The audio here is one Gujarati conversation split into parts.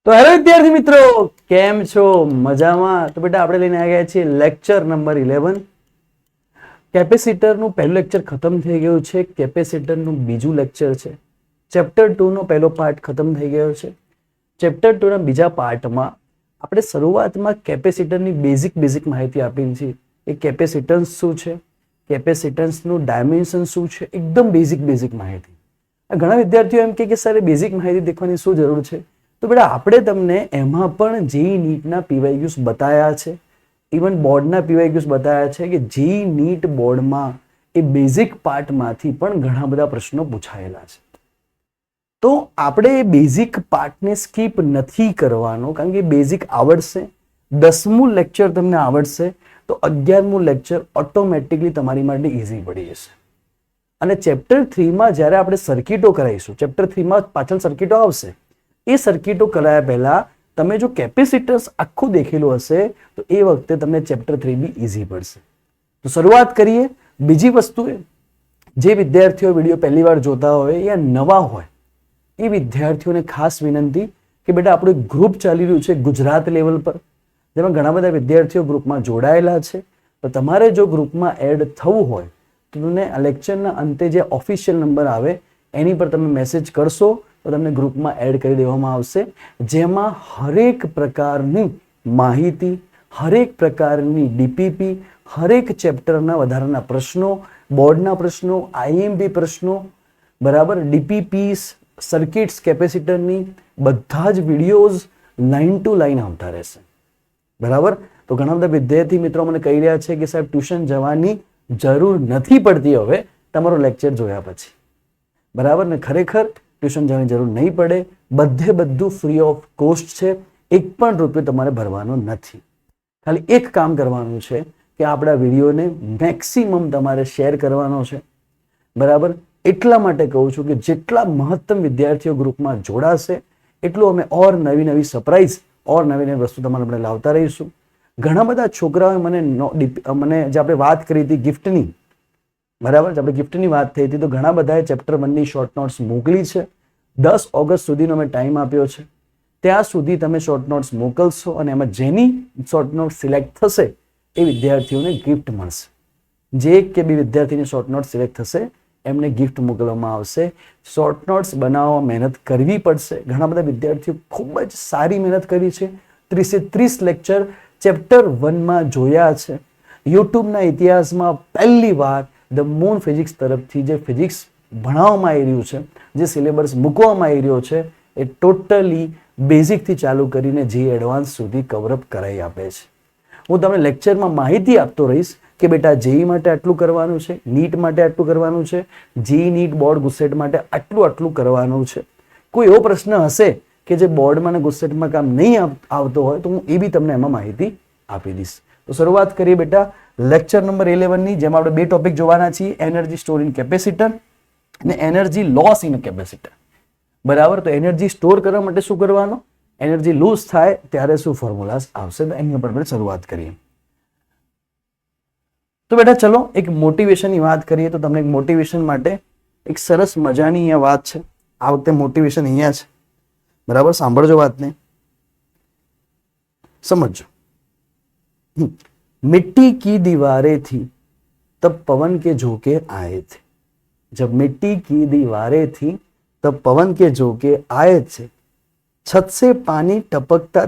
તો હેલો વિદ્યાર્થી મિત્રો, કેમ છો? મજામાં? તો બેટા આપણે લઈને આવ્યા છીએ લેક્ચર નંબર 11. કેપેસિટરનું પહેલું લેક્ચર ખતમ થઈ ગયું છે. કેપેસિટરનું બીજું લેક્ચર છે. ચેપ્ટર 2 નો પહેલો પાર્ટ ખતમ થઈ ગયો છે. ચેપ્ટર 2 ના બીજા પાર્ટમાં આપણે શરૂઆતમાં કેપેસિટરની બેઝિક માહિતી આપી છે. એ કેપેસિટન્સ શું છે, કેપેસિટન્સનું ડાયમેન્શન શું છે, એકદમ બેઝિક માહિતી. ઘણા વિદ્યાર્થીઓ એમ કે સર બેઝિક માહિતી દેખવાની શું જરૂર છે? તો બેટા આપણે તમને એમાં પણ જેઈ નીટના પીવાયક્યુઝ બતાવ્યા છે, ઇવન બોર્ડના પીવાયક્યુઝ બતાવ્યા છે કે જેઈ નીટ બોર્ડમાં એ બેઝિક પાર્ટમાંથી પણ ઘણા બધા પ્રશ્નો પૂછાયેલા છે. તો આપણે એ બેઝિક પાર્ટને સ્કીપ નથી કરવાનો, કારણ કે બેઝિક આવડશે, 10મું લેક્ચર તમને આવડશે તો 11મું લેક્ચર ઓટોમેટિકલી તમારી માટે ઇઝી પડી જશે. અને ચેપ્ટર 3માં જ્યારે આપણે સર્કિટો કરાવીશું, ચેપ્ટર 3માં પાછળ સર્કિટો આવશે, એ સર્કિટો કરાયા પહેલા તમે જો કેપેસિટન્સ આખું દેખેલું હશે તો એ વખતે તમને ચેપ્ટર 3 બી ઇઝી પડશે. તો શરૂઆત કરીએ. બીજી વસ્તુ જે વિદ્યાર્થીઓ વિડીયો પહેલી વાર જોતા હોય યા નવા હોય એ વિદ્યાર્થીઓને ખાસ વિનંતી કે બેટા આપણું એક ગ્રુપ ચાલી રહ્યું છે ગુજરાત લેવલ પર, જેમાં ઘણા બધા વિદ્યાર્થીઓ ગ્રુપમાં જોડાયેલા છે. તો તમારે જો ગ્રુપમાં એડ થવું હોય તો તમને આ લેક્ચરના અંતે જે ઓફિશિયલ નંબર આવે એની પર તમે મેસેજ કરશો તો તમને ગ્રુપમાં એડ કરી દેવામાં આવશે, જેમાં હરેક પ્રકારની માહિતી, હરેક પ્રકારની ડીપીપી, હરેક ચેપ્ટરના વધારાના પ્રશ્નો, બોર્ડના પ્રશ્નો, આઈએમપી પ્રશ્નો, બરાબર, ડીપીપીસ, સર્કિટ્સ કેપેસિટરની બધા જ વિડીયોઝ લાઈન ટુ લાઈન આવતા રહેશે. બરાબર. તો ઘણા બધા વિદ્યાર્થી મિત્રો મને કહી રહ્યા છે કે સાહેબ ટ્યુશન જવાની જરૂર નથી પડતી હવે તમારો લેક્ચર જોયા પછી. બરાબર ને? ખરેખર ટ્યુશન જવાની જરૂર નહીં પડે. બધું ફ્રી ઓફ કોસ્ટ છે. 1 પણ રૂપિયો તમારે ભરવાનો નથી. ખાલી એક કામ કરવાનું છે કે આપણા વિડીયોને મેક્સિમમ તમારે શેર કરવાનો છે. બરાબર. એટલા માટે કહું છું કે જેટલા મહત્તમ વિદ્યાર્થીઓ ગ્રુપમાં જોડાશે એટલું અમે ઓર નવી સરપ્રાઈઝ ઓર નવી વસ્તુ તમારે આપણે લાવતા રહીશું. ઘણા બધા છોકરાઓએ મને જે આપણે વાત કરી હતી ગિફ્ટની, બરાબર, આપણે ગિફ્ટની વાત થઈ હતી, તો ઘણા બધાએ ચેપ્ટર 1ની શોર્ટ નોટ્સ મોકલી છે. 10 ઓગસ્ટ સુધીનો મેં ટાઈમ આપ્યો છે. ત્યાં સુધી તમે શોર્ટ નોટ્સ મોકલશો અને એમાં જેની શોર્ટ નોટ્સ સિલેક્ટ થશે એ વિદ્યાર્થીઓને ગિફ્ટ મળશે. જે એક કે બે વિદ્યાર્થીની શોર્ટ નોટ્સ સિલેક્ટ થશે એમને ગિફ્ટ મોકલવામાં આવશે. શોર્ટ નોટ્સ બનાવવા મહેનત કરવી પડશે. ઘણા બધા વિદ્યાર્થીઓ ખૂબ જ સારી મહેનત કરી છે. 30 લેક્ચર ચેપ્ટર 1માં જોયા છે. યુટ્યુબના ઇતિહાસમાં પહેલી વાર ધ મૂન ફિઝિક્સ તરફથી જે ફિઝિક્સ ભણાવવામાં આવી રહ્યું છે, જે સિલેબસ મૂકવામાં આવી રહ્યો છે, એ ટોટલી બેઝિકથી ચાલુ કરીને જે એડવાન્સ સુધી કવરઅપ કરાવી આપે છે. હું તમને લેક્ચરમાં માહિતી આપતો રહીશ કે બેટા જેઈ માટે આટલું કરવાનું છે, નીટ માટે આટલું કરવાનું છે, જેઈ નીટ બોર્ડ ગુસ્સેટ માટે આટલું કરવાનું છે. કોઈ એવો પ્રશ્ન હશે કે જે બોર્ડમાં અને ગુસ્સેટમાં કામ નહીં આવતો હોય તો હું એ બી તમને એમાં માહિતી આપી દઈશ. તો શરૂઆત કરીએ બેટા લેક્ચર નંબર 11ની, જેમાં આપણે 2 ટોપિક જોવાના છીએ, એનર્જી સ્ટોર ઇન કેપેસિટર અને એનર્જી લોસ ઇન કેપેસિટર. બરાબર. તો એનર્જી સ્ટોર કરવા માટે શું કરવાનું, એનર્જી લૂઝ થાય ત્યારે શું ફોર્મ્યુલાસ આવશે, તો એની પર આપણે શરૂઆત કરીએ. તો બેટા ચલો એક મોટિવેશનની વાત કરીએ. તો તમને એક મોટિવેશન માટે એક સરસ મજાની અહીંયા વાત છે. આ વખતે મોટિવેશન અહીંયા છે. બરાબર, સાંભળજો વાતને, સમજો. मिट्टी की दीवारें थी तब पवन के झोंके आए थे. जब मिट्टी की दीवारें थी तब पवन के झोंके आए थे. छत से पानी टपकता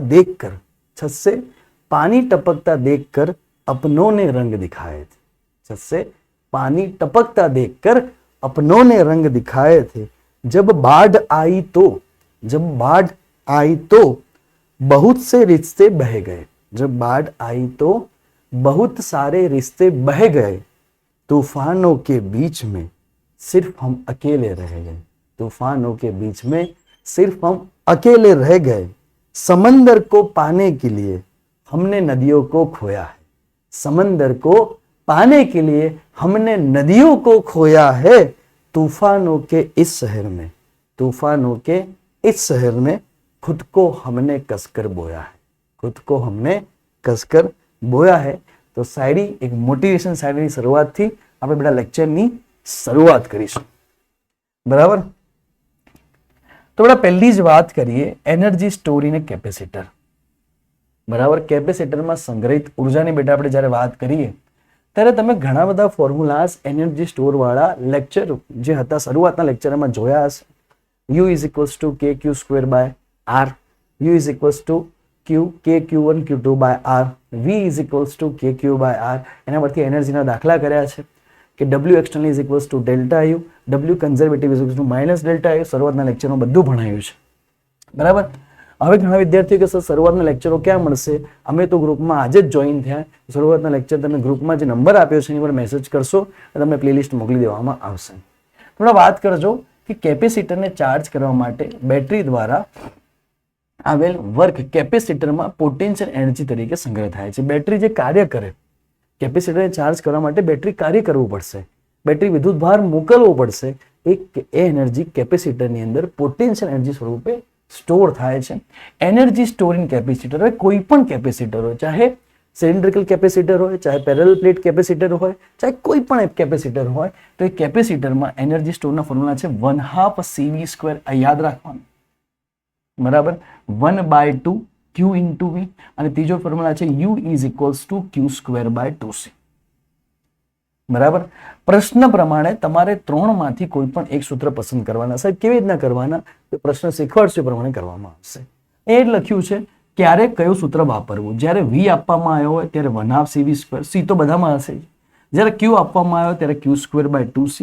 देखकर अपनों ने रंग दिखाए थे. छत से पानी टपकता देखकर अपनों ने रंग दिखाए थे. जब बाढ़ आई तो बहुत से रिश्ते बह गए. जब बाढ़ आई तो बहुत सारे रिश्ते बह गए. तूफानों के बीच में सिर्फ हम अकेले रह गए. तूफानों के बीच में सिर्फ हम अकेले रह गए. समंदर को पाने के लिए हमने नदियों को खोया है. समंदर को पाने के लिए हमने नदियों को खोया है. तूफानों के इस शहर में खुद को हमने कसकर बोया है. खुद को हमने कसकर बोया है. तो शायरी एक मोटिवेशन शायरी शुरुआत थी આપણે બેટા લેક્ચરની શરૂઆત કરીશું. બરાબર. તો આપણે પહેલી જ વાત કરીએ એનર્જી સ્ટોરી ને કેપેસિટર. બરાબર, કેપેસિટરમાં સંગ્રહિત ઉર્જાની બેટા આપણે જ્યારે વાત કરીએ ત્યારે તમે ઘણા બધા ફોર્મ્યુલાસ એનર્જી સ્ટોર વાળા લેક્ચર જે હતા શરૂઆતના લેક્ચરમાં જોયા હશે. U is equals to KQ² by R, U is equals to KQ1 Q2 by R, V is equals to KQ by R. એના પરથી એનર્જીના દાખલા કર્યા છે કે W external is equals to delta U, W conservative is equals to minus delta U. શરૂઆતના લેક્ચરમાં બધું ભણાયું છે. બરાબર. હવે ઘણા વિદ્યાર્થીઓ કે સર શરૂઆતના લેક્ચરો ક્યાં મળશે, અમે તો ગ્રુપમાં આજે જ જોઈન થયા. શરૂઆતના લેક્ચર તમે ગ્રુપમાં જે નંબર આપ્યો છે એની પર મેસેજ કરશો અને તમને પ્લેલિસ્ટ મોકલી દેવામાં આવશે. થોડા વાત કરજો કે કેપેસિટરને ચાર્જ કરવા માટે બેટરી દ્વારા આવેલ વર્ક કેપેસિટરમાં પોટેન્શિયલ એનર્જી તરીકે સંગ્રહ થાય છે. બેટરી જે કાર્ય કરે, કેપેસિટરને ચાર્જ કરવા માટે બેટરી કાર્ય કરવું પડશે, બેટરી વિદ્યુત ભાર મોકલવો પડશે. એ એનર્જી કેપેસિટરની અંદર પોટેન્શિયલ એનર્જી સ્વરૂપે સ્ટોર થાય છે. એનર્જી સ્ટોરિંગ કેપેસિટર હોય, કોઈ પણ કેપેસિટર હોય, ચાહે સિલિન્ડ્રિકલ કેપેસિટર હોય, ચાહે પેરેલલ પ્લેટ કેપેસિટર હોય, ચાહે કોઈ પણ કેપેસિટર હોય, તો એ કેપેસિટરમાં એનર્જી સ્ટોરના ફોર્મ્યુલા છે 1/2 CV². આ યાદ રાખવાનું. બરાબર, 1/2 Q into V. અને ત્રીજો ફોર્મ્યુલા છે U is equals to Q² by 2C. બરાબર. પ્રશ્ન પ્રમાણે તમારે ત્રણમાંથી કોઈ પણ એક સૂત્ર પસંદ કરવાના. સાહેબ કેવી રીતના કરવાના? તો પ્રશ્ન શીખવાડશે પ્રમાણે કરવામાં આવશે. એ લખ્યું છે ક્યારે કયું સૂત્ર વાપરવું. જ્યારે V આપવામાં આવ્યો હોય ત્યારે 1/2 CV², C તો બધામાં હશે. જ્યારે Q આપવામાં આવ્યો ત્યારે Q² by 2C,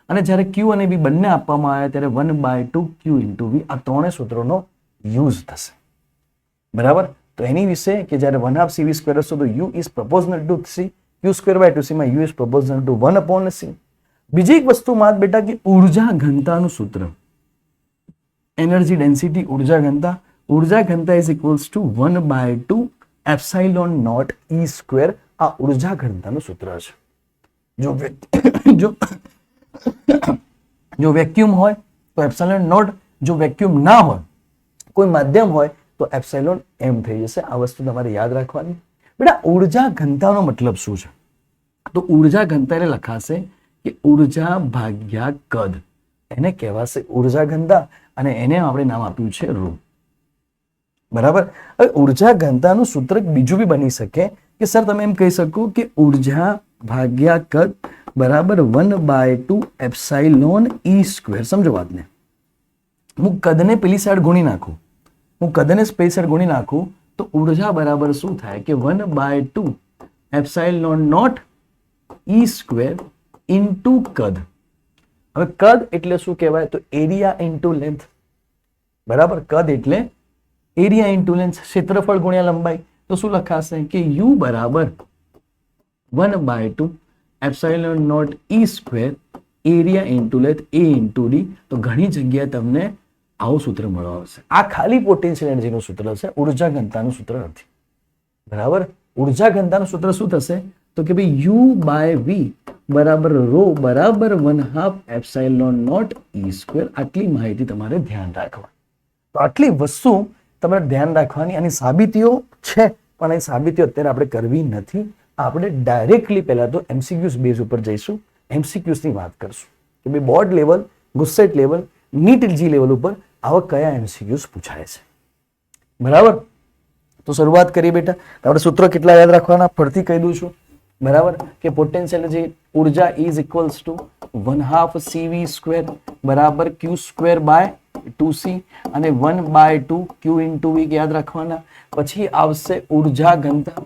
અને જ્યારે Q અને V બંને આપવામાં આવ્યા ત્યારે 1/2 Q into V. આ ત્રણેય સૂત્રોનો યુઝ થશે. બરાબર. તો એની વિશે કે જ્યારે 1/2 CV² હશે તો U is proportional to C, Q² by 2C માં U is proportional to 1/C. બીજી એક વસ્તુ માં બેટા કે ઉર્જા ઘનતાનું સૂત્ર, એનર્જી ડેન્સિટી ઉર્જા ઘનતા. ઉર્જા ઘનતા is equals to 1/2 epsilon naught E². આ ઉર્જા ઘનતાનું સૂત્ર છે. જો વેક્યુમ હોય તો એપ્સાઇલોન નોટ, જો વેક્યુમ ના હોય, કોઈ માધ્યમ હોય તો એપ્સાઇલોન m થઈ જશે. આ વસ્તુ તમારે યાદ રાખવાની. બેટા ઉર્જા ઘનતાનો મતલબ શું છે? તો ઉર્જા ઘનતા એટલે લખાશે કે ઉર્જા ભાગ્યા કદ, એને કહેવાશે ઉર્જા ઘનતા, અને એને આપણે નામ આપ્યું છે ρ. બરાબર. હવે ઉર્જા ઘનતાનું સૂત્ર બીજું બી બની શકે કે સર તમે એમ કહી શકો કે ઉર્જા ભાગ્યા કદ બરાબર 1/2 એપ્સાઇલોન E². સમજો વાતને. હું કદને પેલી સાઈડ ગુણી નાખું, હું કદને પેલી સાઈડ ગુણી નાખું તો ઉર્જા બરાબર શું થાય કે 1/2 એપ્સાઇલોન નોટ E² ઇન્ટુ કદ. હવે કદ એટલે શું કહેવાય? તો એરિયા ઇન્ટુ લેન્થ. બરાબર. કદ એટલે એરિયા ઇન્ટુ લેન્થ, ક્ષેત્રફળ ગુણ્યા લંબાઈ. તો શું લખાશે કે U બરાબર 1/2 epsilon naught E², area into length A into D. તો ઘણી જગ્યાએ તમને આવું સૂત્ર મળવા આવશે. આ ખાલી પોટેન્શિયલ એનર્જીનું સૂત્ર છે, ઉર્જા ઘનતાનું સૂત્ર નથી. બરાબર. ઉર્જા ઘનતાનું સૂત્ર શું થશે? તો કે ભાઈ U by V બરાબર ρ બરાબર 1/2 એપ્સાઇલોન નોટ E². આટલી માહિતી તમારે ધ્યાન રાખવાની. તો આટલી વસ્તુ તમારે ધ્યાન રાખવાની. અને સાબિતીઓ છે પણ એ સાબિતીઓ અત્યારે આપણે કરવી નથી. આપણે ડાયરેક્ટલી પહેલા તો MCQs બેઝ ઉપર જઈશું, MCQs ની વાત કરશું કે ભાઈ board level, GUJCET level, NEET JEE level ઉપર આવા કયા MCQs પૂછાય છે. બરાબર. તો શરૂઆત કરીએ બેટા. આપણે સૂત્રો કેટલા યાદ રાખવાના ફરતી કહી દઉં છું. બરાબર. કે પોટેન્શિયલ એનર્જી ઉર્જા ઇઝ ઇક્વલ્સ ટુ 1/2 CV² બરાબર Q² by 2C અને 1/2 Q into V યાદ રાખવાના. પછી આવશે ઉર્જા ઘનતા.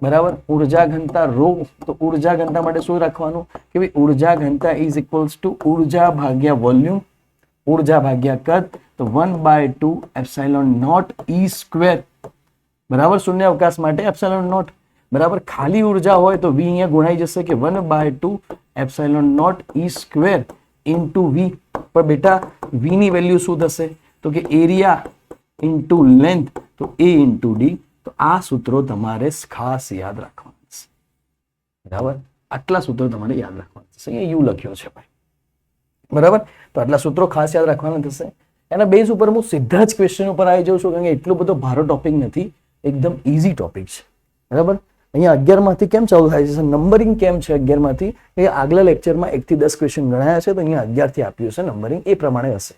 બરાબર. ઉર્જા ઘનતા ρ. તો ઉર્જા ઘનતા માટે શું રાખવાનું કે ભાઈ ઉર્જા ઘનતા ઇઝ ઇક્વલ્સ ટુ ઉર્જા ભાગ્યા વોલ્યુમ, ઉર્જા ભાગ્યા કદ. તો 1/2 એપ્સાઇલોન નોટ E². બરાબર. શૂન્ય અવકાશ માટે એપ્સાઇલોન નોટ. બરાબર. ખાલી ઉર્જા હોય તો V અહીંયા ગુણાઈ જશે કે 1/2 epsilon naught E² into V. પણ બેટા V ની વેલ્યુ શું થશે? તો કે એરિયા ઇન્ટુ લેન્થ, તો A ઇન્ટુ D. તો આ સૂત્રો તમારે ખાસ યાદ રાખવાના છે. બરાબર. આટલા સૂત્રો તમારે યાદ રાખવાના છે. અહીંયા U લખ્યો છે ભાઈ. બરાબર. તો આટલા સૂત્રો ખાસ યાદ રાખવાના થશે. એના બેઝ ઉપર હું સીધા જ ક્વેશ્ચન ઉપર આવી જાઉં છું, કારણ કે એટલો બધો ભારો ટોપિક નથી, એકદમ ઇઝી ટોપિક છે. બરાબર. અહીંયા 11 માંથી કેમ ચાલુ થાય છે? નંબરિંગ કેમ છે 11 માંથી? એ આગલા લેક્ચરમાં 1 થી 10 ક્વેશ્ચન ગણાયા છે, તો અહીંયા 11 થી આપ્યું છે નંબરિંગ, એ પ્રમાણે હશે.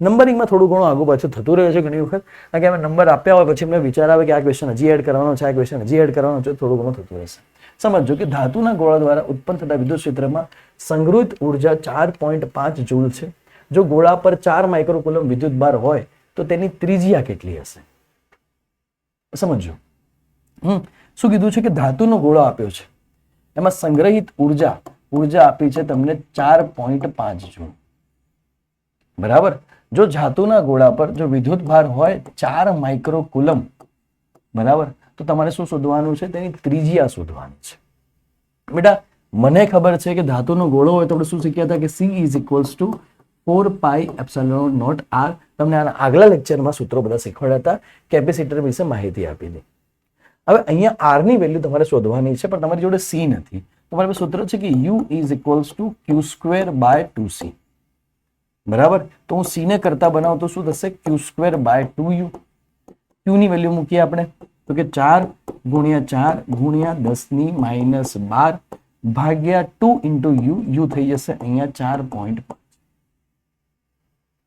નંબરિંગમાં થોડું ઘણું આગુ પાછું થતું રહે છે ઘણી વખત, કારણ કે અમે નંબર આપ્યા હોય પછી અમને વિચાર આવે કે આ ક્વેશ્ચન હજી એડ કરવાનો છે, આ ક્વેશ્ચન હજી એડ કરવાનો છે, થોડું ઘણું થતું રહેશે. સમજો કે ધાતુના ગોળા દ્વારા ઉત્પન્ન થતા વિદ્યુત ક્ષેત્રમાં સંગ્રહિત ઉર્જા 4.5 જૂલ છે. જો ગોળા પર 4 માઇક્રોકુલમ વિદ્યુત ભાર હોય તો તેની ત્રિજ્યા કેટલી હશે? સમજો. શું કીધું છે કે ધાતુનો ગોળો આપ્યો છે, એમાં સંગ્રહિત ઉર્જા આપી છે તમને 4.5 જૂલ. બરાબર. જો ધાતુના ગોળા પર જો વિદ્યુત ભાર હોય 4 માઇક્રોકુલમ, બરાબર, તો તમારે શું શોધવાનું છે? તેની ત્રિજ્યા શોધવાની છે. બેટા મને ખબર છે કે ધાતુનો ગોળો હોય તો આપણે શું શીખ્યા હતા કે C is equals to 4 pi epsilon naught R. તમને આના આગલા લેક્ચરમાં સૂત્રો બધા શીખવાડ્યા હતા, કેપેસિટર વિશે માહિતી આપી હતી. હવે અહીંયા R ની વેલ્યુ તમારે શોધવાની છે, પણ તમારી જોડે C નથી. તમારે સૂત્ર છે કે U is equals to Q² by 2C. બરાબર. તો હું C ને કરતા બનાવું તો શું થશે? Q² by 2U. Q ની વેલ્યુ મૂકીએ આપણે તો કે 4 ગુણ્યા 4 ગુણ્યા 10⁻12 ભાગ્યા 2 ઇન્ટુ U થઈ જશે અહીંયા 4.5.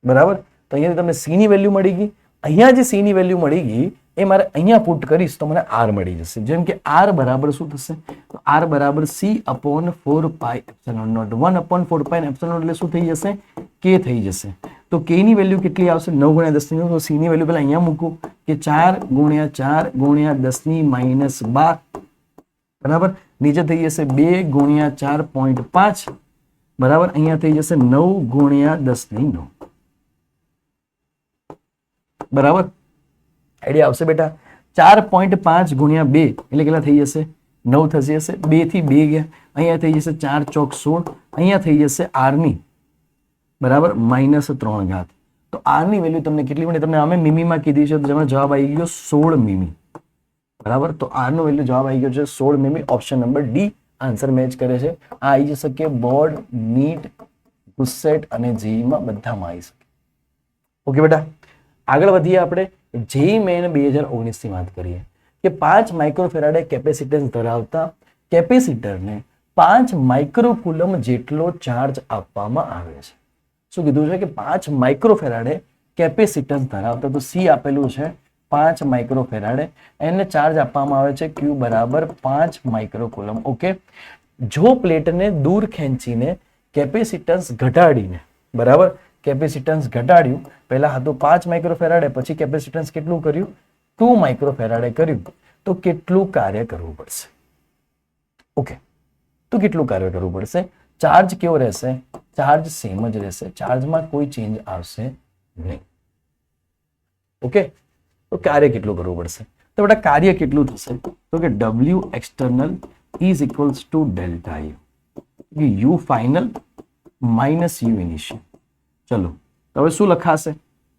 બરાબર. તો અહીંયાથી તમને C ની વેલ્યુ મળી ગઈ. અહીંયા જે C ની વેલ્યુ મળી ગઈ એ મારે અહીંયા પુટ કરીશ તો મને R મળી જશે. જેમ કે R બરાબર શું થશે? તો R બરાબર C upon 4 pi epsilon naught. 1 upon 4 pi epsilon naught એટલે શું થઈ જશે? K થઈ જશે. તો K ની વેલ્યુ કેટલી આવશે? 9 ગુણ્યા 10 ની. તો C ની વેલ્યુ પહેલા અહીંયા મૂકું કે 4 ગુણ્યા 4 ગુણ્યા 10⁻12. બરાબર. નીચે થઈ જશે 2 ગુણ્યા 4.5. બરાબર. અહીંયા થઈ જશે 9 ગુણ્યા 10⁹. બરાબર. આઈડિયા આવશે બેટા? 4.5 ગુણ્યા 2 એટલે કેટલા થઈ જશે? 9 થશે હશે. 2 થી 2 ગયા, અહીંયા થઈ જશે 4 ચોક 16. અહીંયા થઈ જશે R ની બરાબર -3 તો R ની વેલ્યુ તમને કેટલી મળી? તમને અમે મીમીમાં કીધી છે તો જેમાં જવાબ આવી ગયો 16 મીમી. બરાબર. તો R નો વેલ્યુ જવાબ આવી ગયો છે 16 મીમી. Option number D answer match કરે છે. આ આવી જશે કે બોર્ડ, નીટ, ગુસ્સેટ અને જેઈ માં બધામાં આવી શકે. ઓકે બેટા, આગળ વધીએ આપણે. જેઈ મેન 2019 ની વાત કરીએ કે 5 માઇક્રોફેરાડે કેપેસિટન્સ ધરાવતા કેપેસિટરને 5 માઇક્રોકુલમ જેટલો ચાર્જ આપવામાં આવે છે. શું કીધું છે કે 5 માઇક્રોફેરાડે કેપેસિટન્સ ધરાવતા, તો C આપેલું છે 5 માઇક્રોફેરાડે, એને ચાર્જ આપવામાં આવે છે Q બરાબર 5 માઇક્રોકુલમ. ઓકે. જો પ્લેટને દૂર ખેંચીને કેપેસિટન્સ ઘટાડીને, બરાબર, કેપેસિટન્સ ઘટાડ્યું, પહેલા હતું 5 માઇક્રોફેરાડે, પછી કેપેસિટન્સ કેટલું કર્યું? 2 માઇક્રોફેરાડે કર્યું, તો કેટલું કાર્ય કરવું પડશે? ઓકે. તો કેટલું કાર્ય કરવું પડશે? ચાર્જ કેવો રહેશે? ચાર્જ સેમ જ રહેશે. ચાર્જમાં કોઈ ચેન્જ આવશે નહીં. ઓકે. તો કાર્ય કેટલું કરવું પડશે? તો બેટા કાર્ય કેટલું થશે? તો કે W external is equals to delta U. U final minus U initial. ચલો તો હવે શું લખાશે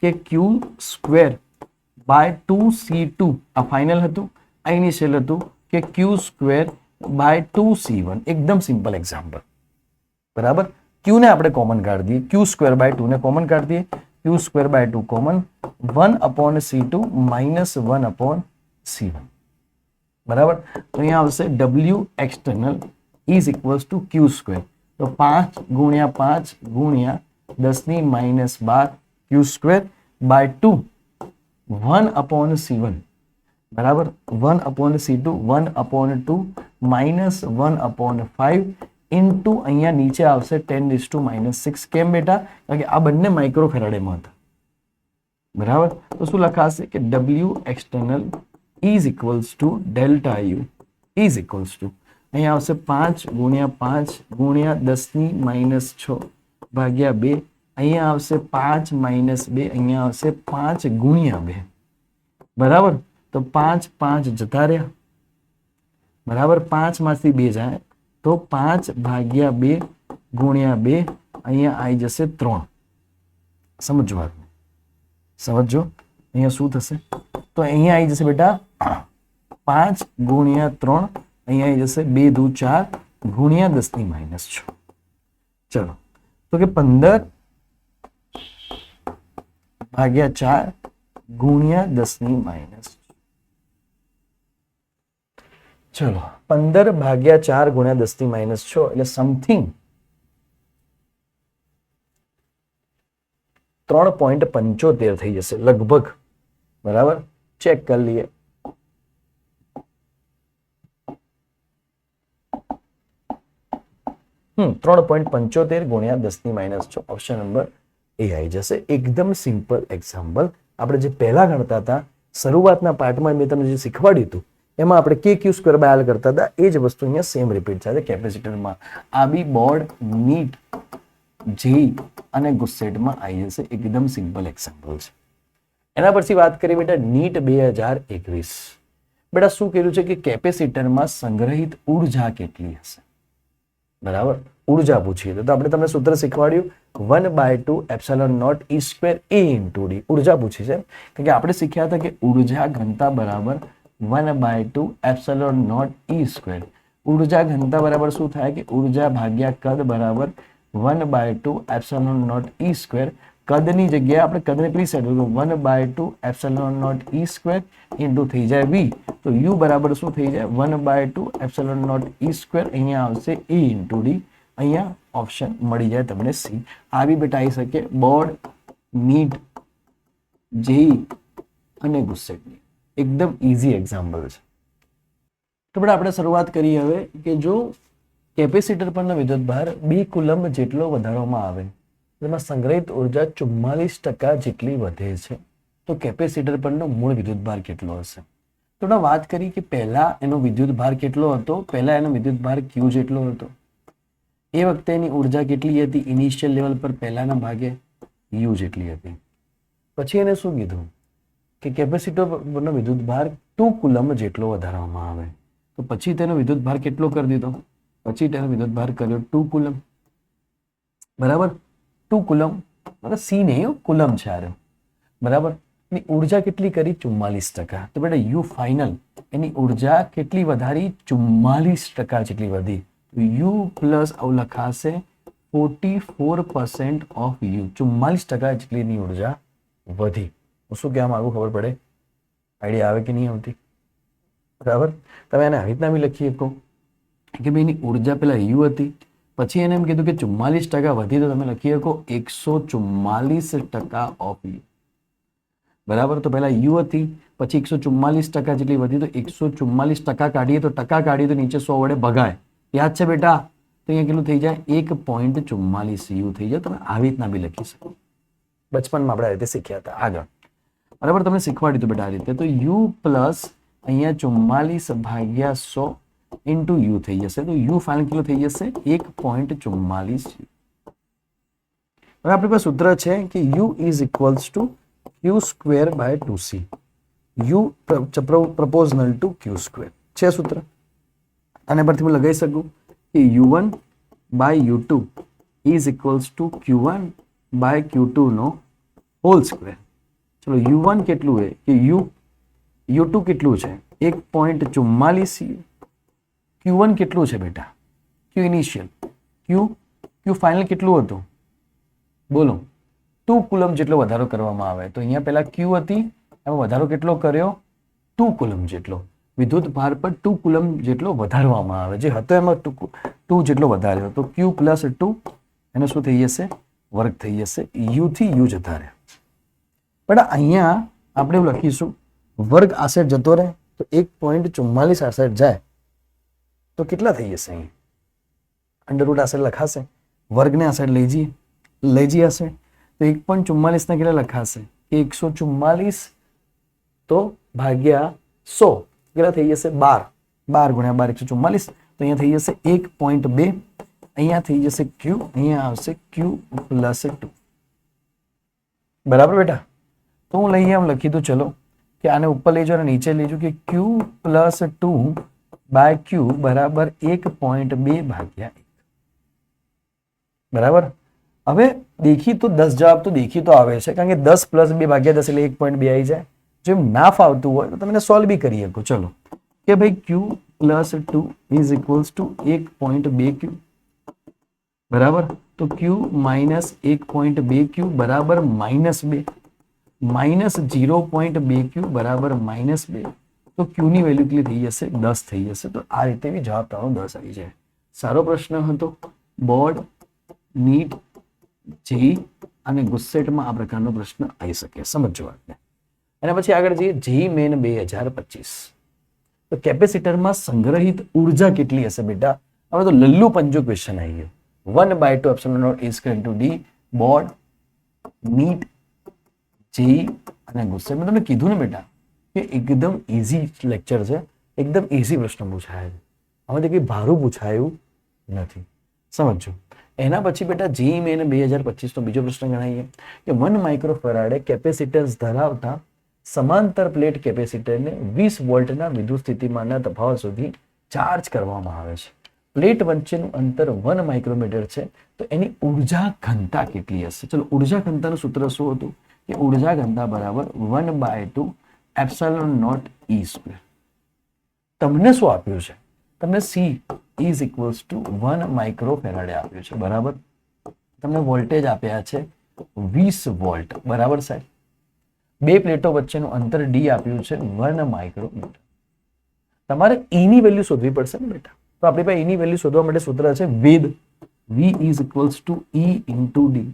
કે Q² બાય 2C2. આ ફાઇનલ હતું, આ ઇનિશિયલ હતું કે Q² બાય 2C1. એકદમ સિમ્પલ એક્ઝામ્પલ. બરાબર. Q ને આપણે કોમન કાઢી દઈએ, Q² બાય 2 ને કોમન કાઢી દઈએ, Q² by 2 common, 1 upon C2 minus 1 upon C1. બરાબર. તો અહીંયા આવશે W external is equals to Q². તો 5 ગુણ્યા 5 ગુણ્યા 10⁻12 Q² બાય 2 1 અપોન C1. બરાબર. 1 upon C2 1 upon 2 minus 1 upon 5 into અહીંયા નીચે આવશે 10⁻6. કેમ બેટા? કારણ કે આ બંને માઇક્રોફેરાડેમાં હતા. બરાબર. તો શું લખાશે કે W external is equals to delta U is equals to, અહીંયા આવશે 5 ગુણ્યા 5 ગુણ્યા 10⁻6 ભાગ્યા 2. અહીંયા આવશે 5 માઇનસ 2, અહીંયા આવશે 5 ગુણ્યા 2. બરાબર. તો 5 5 જતા રહ્યા. બરાબર. 5 માંથી 2 જાય તો 5 ભાગ્યા 2 ગુણ્યા 2, અહીંયા આવી જશે 3. સમજો વાત, સમજો અહીંયા શું થશે? તો અહીંયા આવી જશે બેટા 5 ગુણ્યા 3, અહીંયા આવી જશે 2 દુ 4 ગુણ્યા 10⁻6. ચલો તો કે 15 ભાગ્યા 4 ગુણ્યા 10⁻6. ચલો 15 ભાગ્યા 4 ગુણ્યા 10⁻6 એટલે સમથિંગ 3.75 થઈ જશે લગભગ. બરાબર, ચેક કરી લઈએ. હમ 3.75 ગુણ્યા 10⁻6 ઓપ્શન નંબર એ આવી જશે. એકદમ સિમ્પલ એક્ઝામ્પલ. આપણે જે પહેલા ગણતા હતા શરૂઆતના પાર્ટમાં મેં તમને જે શીખવાડ્યું હતું એમાં આપણે કે ક્યુ સ્ક્વેર બાય આર કરતા હતા એ જ વસ્તુ અહીંયા સેમ રિપીટ થાય છે કેપેસિટરમાં. આ બી બોર્ડ, નીટ, જેઈ અને ગુસ્સેટમાં આવી જશે. એકદમ સિમ્પલ એક્ઝામ્પલ છે. એના પછી વાત કરીએ બેટા નીટ 2021. બેટા શું કર્યું છે કે કેપેસિટરમાં સંગ્રહિત ઉર્જા કેટલી હશે? બરાબર, ઉર્જા પૂછીએ તો આપણે તમને સૂત્ર શીખવાડ્યું 1/2 epsilon naught E square A into D. ઉર્જા પૂછી છે કારણ કે આપણે શીખ્યા હતા કે ઉર્જા ઘનતા બરાબર 1/2 એપ્સિલોન નોટ E સ્ક્વેર. ઉર્જા ઘનતા બરાબર શું થાય કે ઉર્જા ભાગ્યા કદ બરાબર 1/2 એપ્સિલોન નોટ E સ્ક્વેર. કદની જગ્યાએ આપણે કદને પેલી side 1/2 epsilon naught E square into થઈ જાય V. તો U બરાબર શું થઈ જાય 1/2 એપ્સિલોન નોટ E સ્ક્વેર. અહીંયા આવશે A ઇન્ટુ ડી. અહીંયા ઓપ્શન મળી જાય તમને સી. આવી બેટા આવી શકે બોર્ડ, નીટ, જેઈ અને ગુસ્સેટની. એકદમ ઇઝી એક્ઝામ્પલ છે. તો બેટા આપણે શરૂઆત કરીએ હવે કે જો કેપેસિટર પરનો વિદ્યુતભાર 2 કુલમ્બ જેટલો વધારવામાં આવે તેમાં સંગ્રહિત ઉર્જા 44% જેટલી વધે છે તો કેપેસિટર પરનો મૂળ વિદ્યુતભાર કેટલો હશે? તો વાત કરી કે પહેલા એનો વિદ્યુતભાર કેટલો હતો? પહેલા એનો વિદ્યુતભાર Q જેટલો હતો. એ વખતે એની ઉર્જા કેટલી હતી? ઇનિશિયલ લેવલ પર પહેલાના ભાગે U જેટલી હતી. પછી એને શું કીધું કે કેપેસિટર પરનો વિદ્યુતભાર 2 કુલમ્બ જેટલો વધારવામાં આવે તો પછી તેનો વિદ્યુતભાર કેટલો કરી દીધો? પછી તેનો વિદ્યુતભાર કર્યો 2 કુલમ્બ. બરાબર, 2 કુલમ્બ मतलब C नहीं કુલમ્બ છે આ. બરાબર, એની ઉર્જા કેટલી કરી? 44%. તો બેટા U ફાઇનલ એની ઉર્જા કેટલી વધારી? 44% જેટલી વધી. U પ્લસ આવું લખાશે 44% ઓફ U. 44% જેટલી એની ઉર્જા વધી. હું શું કહેવા માંગુ ખબર પડે? આઈડિયા આવે કે નહીં આવતી? બરાબર, તમે એને આવી રીતના બી લખી શકો કે ભાઈ એની ઉર્જા પેલા U હતી પછી એને એમ કીધું કે 44% વધી તો તમે લખી શકો 144% ઓફ U. બરાબર, તો પહેલા U હતી પછી 144% જેટલી વધી તો 144% કાઢીએ તો ટકા કાઢીએ તો નીચે 100 વડે ભગાય. યાદ છે બેટા? તો અહીંયા કેટલું થઈ જાય? 1.44 U થઈ જાય. તમે આવી રીતના બી લખી શકો. બચપનમાં આપણે આ રીતે શીખ્યા હતા. આગળ બરાબર તમને શીખવાડ્યું હતું બેટા આ રીતે. તો U પ્લસ અહીંયા 44/100 ઇન્ટુ U થઈ જશે. તો U ફાઇનલ કેટલો થઈ જશે? 1.44 U. હવે આપણી પાસે સૂત્ર છે કે U is equals to Q square by 2C. U proportional to Q square છે સૂત્ર. આને પરથી હું લગાવી શકું કે U1 by U2 is equals to Q1 by Q2 નો હોલ સ્ક્વેર. ચલો U1 કેટલું છે કે U2 કેટલું છે? 1.44 U. Q1 કેટલું છે બેટા? Q initial. Q ફાઇનલ કેટલું હતું? બોલો. 2 કુલમ્બ જેટલો વધારો કરવામાં આવે તો અહીંયા પહેલા Q હતી એમાં વધારો કેટલો કર્યો? 2 કુલમ્બ જેટલો. વિદ્યુત ભાર પર 2 કુલમ્બ જેટલો વધારવામાં આવે. જે હતો એમાં 2 જેટલો વધાર્યો તો Q પ્લસ 2 એનો શું થઈ જશે? વર્ગ થઈ જશે. U થી U જતા રહે. પણ અહીંયા આપણે એવું લખીશું વર્ગ આ સાઈડ જતો રહે તો 1.44 આ સાઈડ જાય તો કેટલા થઈ જશે? અહીં અંડરરૂટ આ સાઈડ લખાશે, વર્ગને આ સાઈડ લઈ જઈએ હશે તો 1.44 ના કેટલા લખાશે? 144 તો ભાગ્યા 100 કેટલા થઈ જશે? 12. 12 ગુણ્યા 12 144 તો અહીંયા થઈ જશે 1.2. અહીંયા થઈ જશે Q, અહીંયા આવશે Q પ્લસ 2. બરાબર બેટા? તો હું લઈએ આમ લખી દઉં. ચલો કે આને ઉપર લઈ જાઓ અને નીચે લઈ જાઓ કે Q પ્લસ 2 બાય Q બરાબર 1.2 ભાગ્યા 1. બરાબર, હવે દેખી તો 10 જવાબ તો દેખી તો આવે છે કારણ કે 10 પ્લસ 2 ભાગ્યા 10 એટલે 1.2 આવી જાય. જો એમ ના ફાવતું હોય તો તમે સોલ્વ બી કરી શકો. ચલો કે ભાઈ Q plus 2 is equals two 1.2 Q. બરાબર, તો Q માઇનસ 1.2 Q બરાબર -2 માઇનસ 0.2 Q બરાબર -2. તો Q ની વેલ્યુ કેટલી થઈ જશે? 10 થઈ જશે. તો આ રીતે બી જવાબ તમારો 10 આવી જાય. સારો પ્રશ્ન હતો. બોર્ડ, નીટ, જેઈ અને ગુસ્સેટમાં આ પ્રકારનો પ્રશ્ન આવી શકે. સમજો વાતને. અને પછી આગળ જઈએ જી મેન 2025. તો કેપેસિટરમાં સંગ્રહિત ઉર્જા કેટલી હશે બેટા? હવે તો લલ્લુ પંજો ક્વેશ્ચન આવી ગયો. 1/2 epsilon naught E square into D board NEET JEE અને ગુસ્સેટ. મેં તમને કીધું ને બેટા કે એકદમ ઇઝી લેક્ચર છે, એકદમ ઇઝી પ્રશ્ન પૂછાયા છે, આમાંથી કંઈ ભારું પૂછાયું નથી. સમજો. એના પછી બેટા જી મેન 2025 નો બીજો પ્રશ્ન ગણાવીએ કે 1 માઇક્રોફેરાડે કેપેસિટન્સ ધરાવતા સમાંતર પ્લેટ કેપેસિટરને 20 વોલ્ટના વિદ્યુત સ્થિતિમાનના તફાવત સુધી ચાર્જ કરવામાં આવે છે. પ્લેટ વચ્ચેનું અંતર 1 માઇક્રોમીટર છે, તો એની ઉર્જા ઘનતા કેટલી હશે? ચલો, ઉર્જા ઘનતાનું સૂત્ર શું હતું કે ઉર્જા ઘનતા બરાબર 1/2 એપ્સિલોન નોટ E સ્ક્વેર. તમને શું આપ્યું છે? તમને C ઇઝ ઇક્વલ્સ ટુ 1 માઇક્રોફેરાડે આપ્યું છે. બરાબર. તમને વોલ્ટેજ આપ્યા છે 20 વોલ્ટ. બરાબર સાહેબ. બે પ્લેટો વચ્ચેનું અંતર ડી આપ્યું છે 1 માઇક્રોમીટર. તમારે E ની વેલ્યુ શોધવી પડશે ને બેટા. તો આપણી પાસે E ની વેલ્યુ શોધવા માટે સૂત્ર છે વેદ. V is equals to E into D.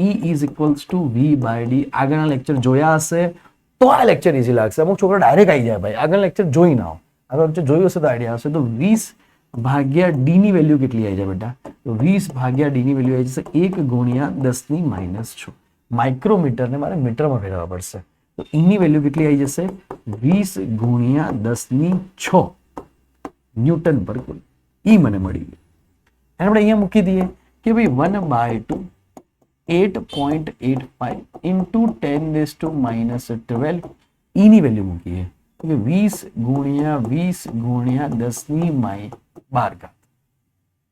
E is equals to V by D. આગળના લેક્ચર જોયા હશે તો આ લેક્ચર ઇઝી લાગશે. અમુક છોકરા ડાયરેક્ટ આવી જાય ભાઈ, આગળ લેક્ચર જોઈ ના આવો. આગળ લેક્ચર જોયું હશે તો આઈડિયા આવશે. તો 20 ભાગ્યા ડી ની વેલ્યુ કેટલી આવી જાય બેટા? તો 20 ભાગ્યા ડી ની વેલ્યુ આવી જશે 1 ગુણ્યા 10⁻6. માઇક્રોમીટરને મારે મીટરમાં ફેરવવા પડશે. તો E ની વેલ્યુ કેટલી આવી જશે? 20 ગુણ્યા 10⁶ ન્યૂટન પર કુલ. E મને મળી ગયું. અને આપણે અહીંયા મૂકી દઈએ કે ભાઈ 1/2 8.85 ઇન્ટુ 10⁻12 E ની વેલ્યુ મૂકીએ કે 20 ગુણ્યા 20 ગુણ્યા 10⁻12.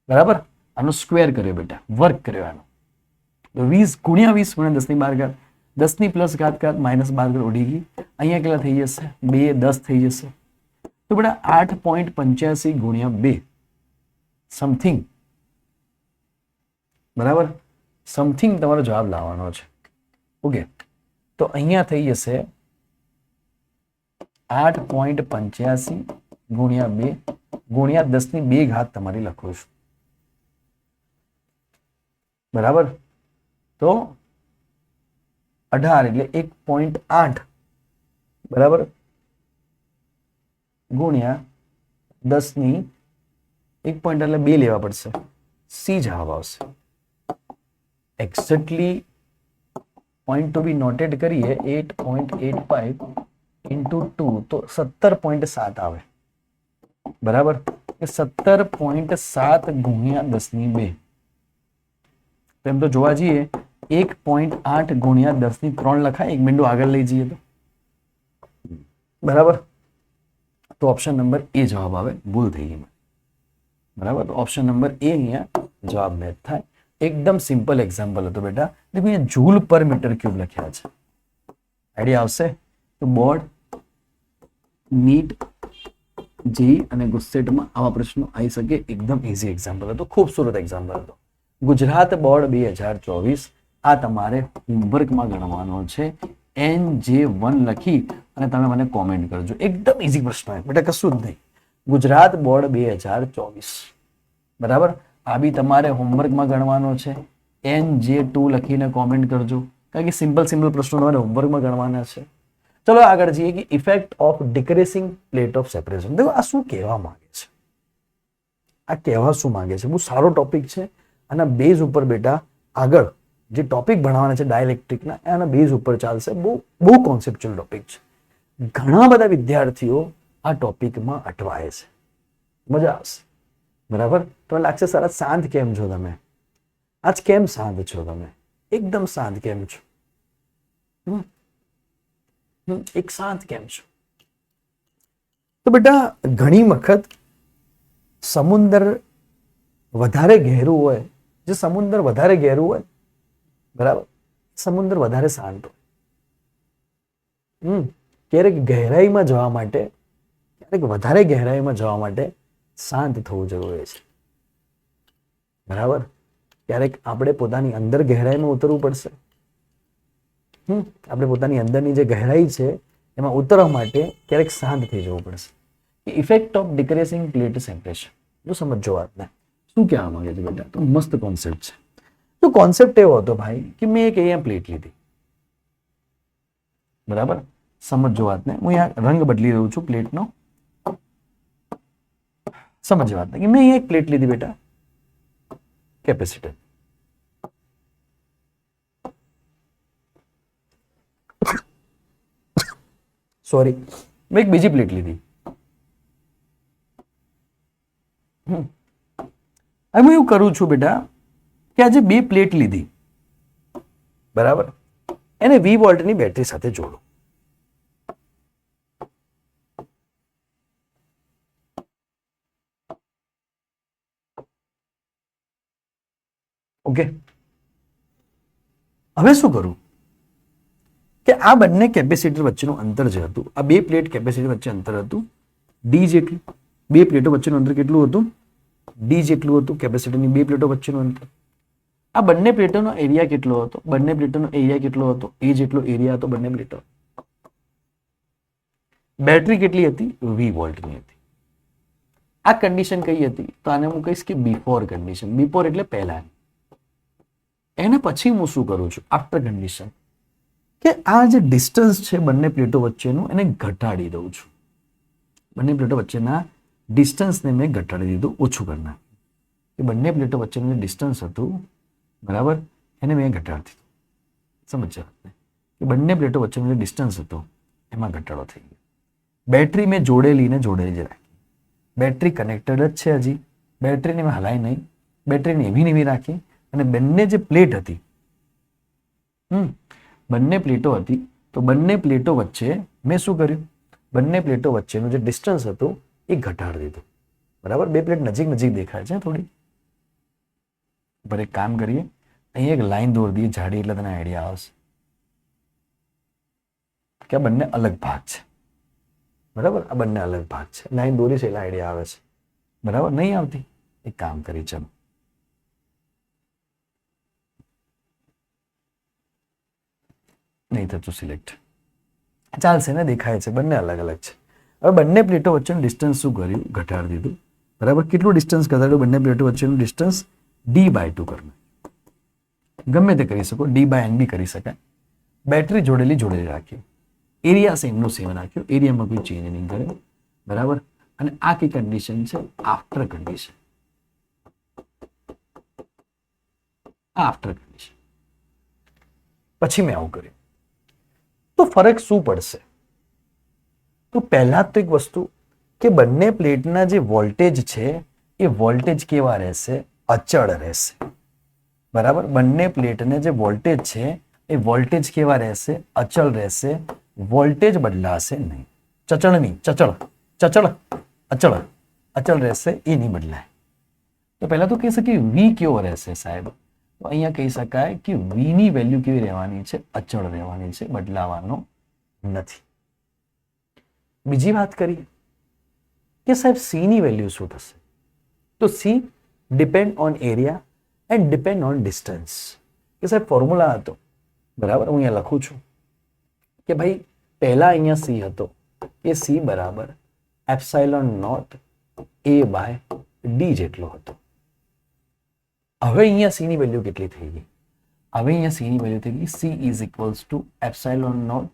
બરાબર. આનો સ્ક્વેર કર્યો બેટા, વર્ક કર્યો આનો. તો 20 ગુણ્યા 20 ગુણ્યા 10⁻12, 10 ની પ્લસ ઘાત -12 ઉડી ગઈ. અહીંયા કેટલા થઈ જશે? 2 10 થઈ જશે. તો બેટા 8.85 ગુણ્યા 2 સમથિંગ. બરાબર. સમથિંગ તમારો જવાબ લાવવાનો છે. ઓકે. તો અહીંયા થઈ જશે 8.85 ગુણ્યા 2 ગુણ્યા 10⁻2 ઘાત તમારી લખું છું. બરાબર. તો 18 એટલે 1.8 બરાબર ગુણ્યા 10 1 પોઈન્ટ એટલે 2 લેવા પડશે. સી જવાબ આવશે. એક્ઝેક્ટલી પોઈન્ટ ટુ બી નોટેડ કરીએ 8.85 ઇન્ટુ 2 તો 17.7 આવે. બરાબર. 17.7 ગુણ્યા 10⁻2. એમ તો જોવા જઈએ 1.8 ગુણ્યા 10⁻3 લખાય. એક બિંદુ આગળ લઈ જઈએ તો બરાબર. તો ઓપ્શન નંબર એ જવાબ આવે. ભૂલ થઈ ગઈ. બરાબર. તો ઓપ્શન નંબર એ અહીંયા જવાબ મેચ થાય. એકદમ સિમ્પલ એક્ઝામ્પલ હતો બેટા. દેખો અહીંયા જૂલ પર મીટર ક્યુબ લખ્યા છે. આઈડિયા આવશે. તો બોર્ડ નીટ જી અને ગુસ્સેટમાં આવા પ્રશ્નો આવી શકે. એકદમ ઇઝી એક્ઝામ્પલ હતો, ખૂબસૂરત એક્ઝામ્પલ હતો. ગુજરાત બોર્ડ 2024 આ તમારે હોમવર્કમાં ગણવાનો છે. NJ1 લખી અને તમે મને કોમેન્ટ કરજો. એકદમ ઇઝી પ્રશ્ન છે બેટા, કશું જ નહીં. ગુજરાત બોર્ડ 2024 બરાબર. આ બી તમારે હોમવર્કમાં ગણવાનો છે. NJ2 લખીને કોમેન્ટ કરજો, કારણ કે સિમ્પલ પ્રશ્નો તમારે હોમવર્કમાં ગણવાના છે. ચલો આગળ જઈએ કે effect of decreasing plate of separation. દેખો આ શું કહેવા માંગે છે? આ કહેવા શું માંગે છે? બહુ સારો ટોપિક છે. આના બેઝ ઉપર બેટા આગળ જે ટોપિક ભણવાના છે ડાયલેક્ટ્રિકના, એના બેઝ ઉપર ચાલશે. બહુ કોન્સેપ્ચ્યુઅલ ટોપિક છે. ઘણા બધા વિદ્યાર્થીઓ આ ટોપિકમાં અટવાય છે. મજા આવશે. બરાબર. તો લાગશે સારા શાંત કેમ છો તમે? આજ કેમ શાંત છો તમે? એકદમ શાંત કેમ છો? એક શાંત કેમ છો? તો બેટા ઘણી વખત સમુદ્ર વધારે ઘેરું હોય, જે સમુદ્ર વધારે ઘેરું હોય બરાબર, સમુદ્ર વધારે શાંત હોય. ક્યારેક ગહેરાઈમાં જવા માટે, ક્યારેક વધારે ગહેરાઈમાં જવા માટે શાંત થવું જરૂરી છે. બરાબર. ક્યારેક આપણે પોતાની અંદર ગહેરાઈમાં ઉતરવું પડશે. આપણે પોતાની અંદરની જે ગહેરાઈ છે એમાં ઉતરવા માટે ક્યારેક શાંત થઈ જવું પડશે. Effect of decreasing plate separation. જો સમજો વાતને શું કહેવા માંગે છે બેટા, તો મસ્ત કોન્સેપ્ટ છે. તો કોન્સેપ્ટ એવો હતો ભાઈ કે મેં એક અહીંયા પ્લેટ લીધી, બરાબર, સમજો વાતને, હું અહીંયા રંગ બદલી રહ્યું છું પ્લેટનો, સમજ વાતને કે મેં અહીંયા એક પ્લેટ લીધી બેટા, કેપેસિટર, સોરી, મેં એક બીજી પ્લેટ લીધી, હવે હું એવું કરું છું બેટા કે આજે બે પ્લેટ લીધી, બરાબર, એને 20 વોલ્ટની બેટરી સાથે જોડો. ઓકે, હવે શું કરું કે આ બંને કેપેસિટર વચ્ચેનું અંતર જે હતું, આ બે પ્લેટ કેપેસિટર વચ્ચે અંતર હતું ડી જેટલું, બે પ્લેટો વચ્ચેનું અંતર કેટલું હતું? ડી જેટલું હતું કેપેસિટરની બે પ્લેટો વચ્ચેનું અંતર. આ બંને પ્લેટોનો એરિયા કેટલો હતો? બંને પ્લેટોનો એરિયા કેટલો હતો? એ જેટલો એરિયા હતો બંને પ્લેટો. બેટરી કેટલી હતી? 20 વોલ્ટની હતી. આ કન્ડિશન કઈ હતી? તો આને હું કહીશ કે બિફોર કન્ડિશન. બિફોર એટલે પહેલા. એને પછી હું શું કરું છું? આફ્ટર કન્ડિશન, કે આ જે ડિસ્ટન્સ છે બંને પ્લેટો વચ્ચેનું એને ઘટાડી દઉં છું. બંને પ્લેટો વચ્ચેના ડિસ્ટન્સને મેં ઘટાડી દીધું, ઓછું કરી નાખ્યું. કે બંને પ્લેટો વચ્ચેનું જે ડિસ્ટન્સ હતું, બરાબર, એને મેં ઘટાડી દીધું. સમજ્યા? કે બંને પ્લેટો વચ્ચેનું જે ડિસ્ટન્સ હતું એમાં ઘટાડો થઈ ગયો. બેટરી મેં જોડેલી જ રાખી. બેટરી કનેક્ટેડ જ છે હજી, બેટરીને મેં હલાઈ નહીં, બેટરીને એવી ને એવી રાખી. અને બંને જે પ્લેટ હતી, બંને પ્લેટો હતી, તો બંને પ્લેટો વચ્ચે મેં શું કર્યું? બંને પ્લેટો વચ્ચેનું જે ડિસ્ટન્સ હતું એ ઘટાડી દીધું. બરાબર, બે પ્લેટ નજીક નજીક દેખાય છે થોડી. પર એક કામ કરીએ, અહીં એક લાઈન દોરી દઈએ જાડી, એટલે તને આઈડિયા આવશે કે આ બંને અલગ ભાગ છે. બરાબર, આ બંને અલગ ભાગ છે. લાઈન દોરી છે એટલે આઈડિયા આવે છે. બરાબર, નહીં આવતી? એક કામ કરી, ચલો નહીં થતું સિલેક્ટ, ચાલશે ને? દેખાય છે બંને અલગ અલગ છે. હવે બંને પ્લેટો વચ્ચેનું ડિસ્ટન્સ શું કર્યું? ઘટાડી દીધું. બરાબર, કેટલું ડિસ્ટન્સ ઘટાડ્યું? બંને પ્લેટો વચ્ચેનું ડિસ્ટન્સ d/2 કરવું. ગમે તે કરી શકો, d/n બી કરી શકાય. બેટરી જોડેલી રાખી, એરિયા સેમનું સેમ રાખ્યું, એરિયામાં કોઈ ચેન્જ નહીં કર્યો. બરાબર, અને આ કઈ કન્ડિશન છે? After condition. આફ્ટર કન્ડિશન પછી મેં આવું કર્યું. તો ફરક શું પડશે? તો પહેલા તો એક વસ્તુ કે બંને પ્લેટના જે વોલ્ટેજ છે એ વોલ્ટેજ કેવા રહેશે? અચળ રહેશે. બરાબર, બંને પ્લેટને જે વોલ્ટેજ છે એ વોલ્ટેજ કેવા રહેશે? અચળ રહેશે. વોલ્ટેજ બદલાશે નહીં. ચચળ નહીં, અચળ રહેશે, એ નહીં બદલાય. તો પહેલા તો કહી શકીએ V કેવો રહેશે સાહેબ? તો અહીંયા કહી શકાય કે V ની વેલ્યુ કેવી રહેવાની છે? અચળ રહેવાની છે, બદલાવાનો નથી. બીજી વાત કરીએ કે સાહેબ C ની વેલ્યુ શું થશે? તો C depend on area and depend on distance. કે સાહેબ ફોર્મ્યુલા હતો, બરાબર, હું અહીંયા લખું છું કે ભાઈ પહેલા અહીંયા C હતો, એ C બરાબર એપ્સાઇલોન નોટ A/D જેટલો હતો. હવે અહીંયા C ની વેલ્યુ કેટલી થઈ ગઈ? હવે અહીંયા C ની વેલ્યુ થઈ ગઈ C is equals to epsilon naught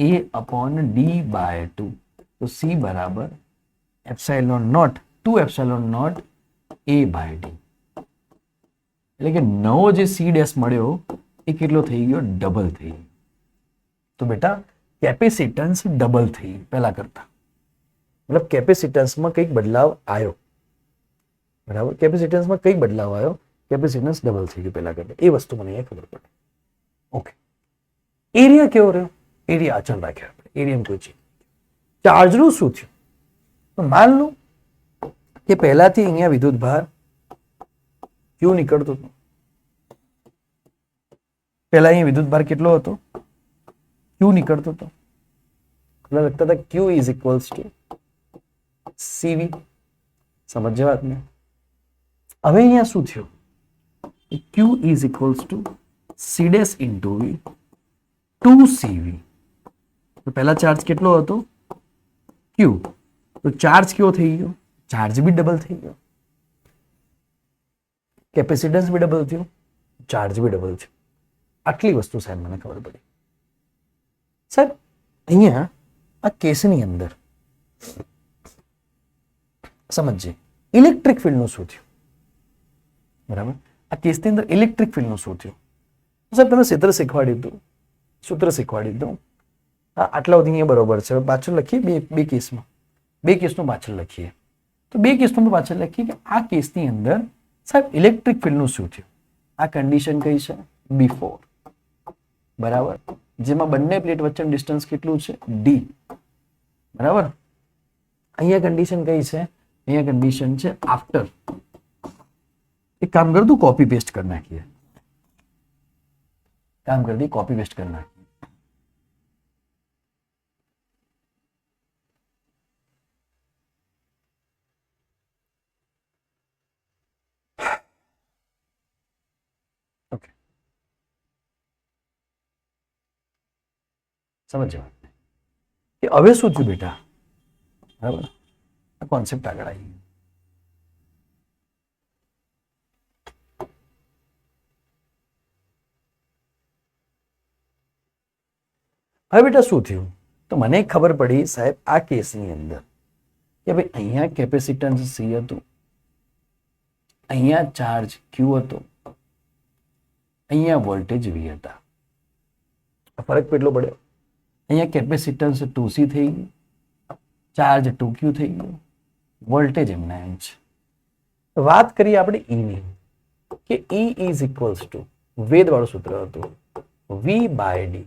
A/D/2. તો C બરાબર epsilon not 2 epsilon not A/D. એટલે કે નવો જે C ડેશ મળ્યો એ કેટલો થઈ ગયો? ડબલ થઈ ગયો. તો બેટા કેપેસિટન્સ ડબલ થઈ પહેલા કરતા. મતલબ કેપેસિટન્સમાં કંઈક બદલાવ આવ્યો. બરાબર, કેપેસિટન્સમાં કંઈક બદલાવ આવ્યો, કેપેસિટન્સ ડબલ થઈ ગયું પહેલા કરતા. એ વસ્તુ મને ખબર પડે. ઓકે, એરિયા કેવો રહ્યો? એરિયા અચળ રાખ્યો આપણે, એરિયામાં કોઈ ચેન્જ. ચાર્જનું શું થયું? તો માન લો કે પહેલાથી અહીંયા વિદ્યુતભાર Q નીકળતો હતો. પહેલા અહીંયા વિદ્યુતભાર કેટલો હતો? Q નીકળતો હતો. એટલે લખતા હતા Q is equals two CV. સમજ્યા વાતને? હવે અહીંયા શું થયું? Q is equals two C dash into V 2CV. તો પહેલા ચાર્જ કેટલો હતો? Q. તો ચાર્જ કેવો થઈ ગયો? ચાર્જ બી ડબલ થઈ ગયો, કેપેસિટન્સ બી ડબલ થયું. ચાર્જ બી ડબલ છે. આટલી વસ્તુ સાહેબ મને ખબર પડી. સાહેબ અહીંયા આ કેસની અંદર સમજજે ઇલેક્ટ્રિક ફિલ્ડનું શું થયું, બરાબર? આ કેસની અંદર ઇલેક્ટ્રિક ફિલ્ડનું શું થયું? સાહેબ તમે સૂત્ર શીખવાડ્યું હતું, સૂત્ર શીખવાડ્યું હતું. હા, આટલા સુધી અહીંયા બરોબર છે. પાછળ લખીએ બે કેસમાં, બે કેસનું પાછળ લખીએ. તો બે કેસનું પાછળ લખીએ કે આ કેસની અંદર સાહેબ ઇલેક્ટ્રિક ફિલ્ડનું શું થયું. આ કન્ડિશન કઈ છે? બિફોર, બરાબર, જેમાં બંને પ્લેટ વચ્ચેનું ડિસ્ટન્સ કેટલું છે? ડી, બરાબર. અહીંયા કન્ડિશન કઈ છે? અહીંયા કન્ડિશન છે આફ્ટર. એક કામ કર, તું કોપી પેસ્ટ કરી નાખીએ, કામ કરી દી, કોપી પેસ્ટ કરી નાખીએ. ઓકે, સમજો કે હવે શું થયું બેટા, બરાબર? આ કોન્સેપ્ટ આગળ આવી. હવે બેટા શું થયું? તો મને ખબર પડી સાહેબ આ કેસની અંદર કે ભાઈ અહીંયા કેપેસિટન્સ સી હતું, અહીંયા ચાર્જ ક્યુ હતો, અહીંયા વોલ્ટેજ વી હતા. ફરક કેટલો પડ્યો? અહીંયા કેપેસિટન્સ 2C થઈ ગયું, ચાર્જ 2Q થઈ ગયો, વોલ્ટેજ એમના એમ છે. વાત કરીએ આપણે ઈની કે E ઇઝ ઇક્વલ્સ ટુ વેદ વાળું સૂત્ર હતું V બાય ડી.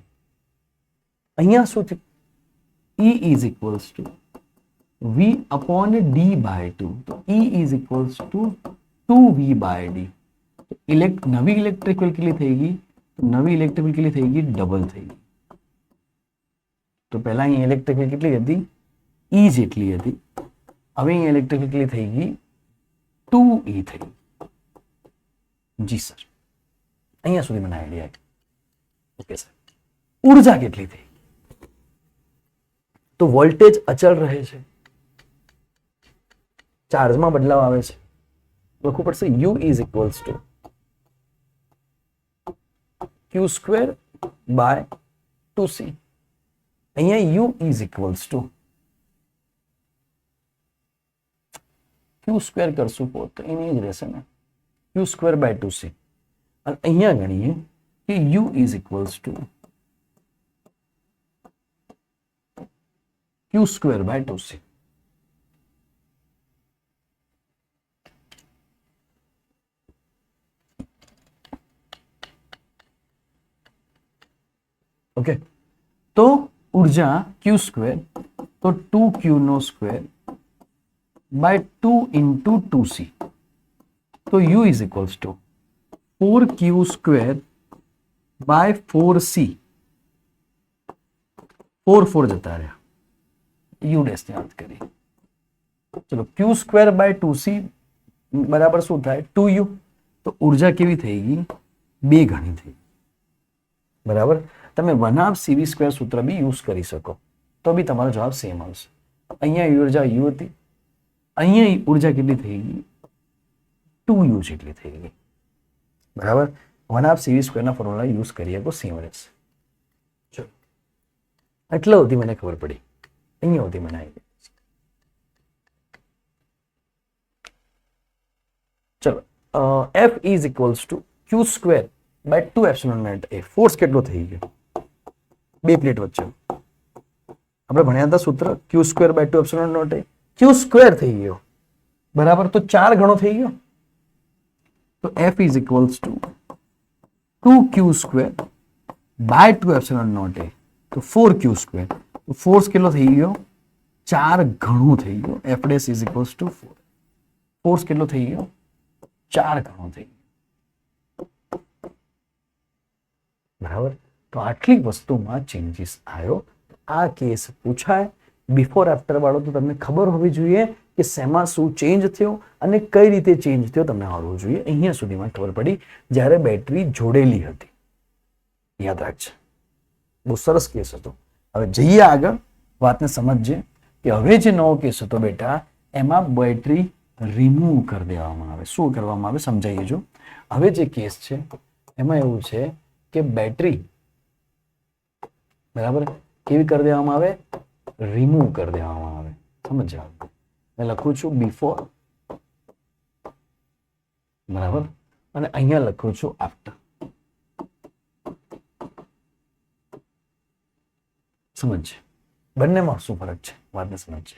અહીંયા શું થયું? E is equals to V upon D by 2. તો E is equals to 2V by D. નવી ઇલેક્ટ્રિક ફિલ્ડ કેટલી થઈ ગઈ? નવી ઇલેક્ટ્રિક ફિલ્ડ કેટલી થઈ ગઈ? ડબલ થઈ ગઈ. તો પહેલા અહીં ઇલેક્ટ્રિક ફિલ્ડ કેટલી હતી? E જેટલી હતી. હવે અહીં ઇલેક્ટ્રિક ફિલ્ડ કેટલી થઈ ગઈ? 2E થઈ ગઈ. જી સર, અહીંયા સુધી મને આઈડિયા આવ્યો. ઓકે સર, ઉર્જા કેટલી થઈ? તો વોલ્ટેજ અચળ રહે છે, ચાર્જમાં બદલાવ આવે છે. લખવું પડશે U is equals to Q square by 2C. અહીંયા U is equals to Q square કરશું તો એની જ રહેશે ને, Q સ્ક્વેર બાય 2C. અને અહીંયા ગણીએ કે U is equals to Q square by 2C. Okay, તો ઉર્જા Q સ્ક્વેર, તો 2Q no square by 2 into 2C. તો U is equals to 4Q square by 4C. 4 જતા રહ્યા, U ડેશ ની વાત કરી. ચલો, Q સ્ક્વેર બાય 2C બરાબર શું થાય? 2U. તો ઉર્જા કેવી થઈ ગઈ? 2 ગણી થઈ. બરાબર. તમે 1/2CV સ્ક્વેર સૂત્ર બી યુઝ કરી શકો તો બી તમારો જવાબ સેમ આવશે. અહીંયા ઉર્જા U હતી, અહીંયા ઉર્જા કેટલી થઈ ગઈ? 2U જેટલી થઈ ગઈ. બરાબર. 1/2CV સ્ક્વેરના ફોર્મ્યુલા યુઝ કરીએ તો સેમ રહેશે. ચલો, એટલે સુધી મને ખબર પડી, અહીંયા સુધી મને આવી ગઈ. ચલો, F is equals to Q square by 2 epsilon naught A. Force કેટલો થઈ ગયો બે પ્લેટ વચ્ચે? આપણે ભણ્યા હતા સૂત્ર Q square by 2 epsilon naught A. Q square થઈ ગયો, બરાબર, તો 4 ગણો થઈ ગયો. તો F is equals to 2Q square by 2 epsilon naught A. તો 4Q સ્ક્વેર. તો ફોર્સ કેટલો થઈ ગયો? 4 ગણો થઈ ગયો. F dash is equals to 4. Force કેટલો થઈ ગયો? 4 ગણો થઈ ગયો. બરાબર. તો આટલી વસ્તુમાં ચેન્જીસ આવ્યો. આ કેસ પૂછાય બિફોર આફ્ટર વાળો તો તમને ખબર હોવી જોઈએ કે શેમાં શું ચેન્જ થયો અને કઈ રીતે ચેન્જ થયો તમને આવડવું જોઈએ. અહીંયા સુધીમાં ખબર પડી જ્યારે બેટરી જોડેલી હતી. યાદ રાખજે, બહુ સરસ કેસ હતો. હવે જઈએ આગળ, વાતને સમજજે કે હવે જે નવો કેસ હતો બેટા એમાં બેટરી રિમૂવ કરી દેવામાં આવે. શું કરવામાં આવે સમજાઈએ જો. હવે જે કેસ છે એમાં એવું છે કે બેટરી બરાબર કેવી કરી દેવામાં આવે, રિમૂવ કરી દેવામાં આવે. સમજ્યા? મેં લખું છું બિફોર બરાબર અને અહીંયા લખું છું આફ્ટર. સમજ? બંનેમાં શું ફરક છે વાતને સમજશે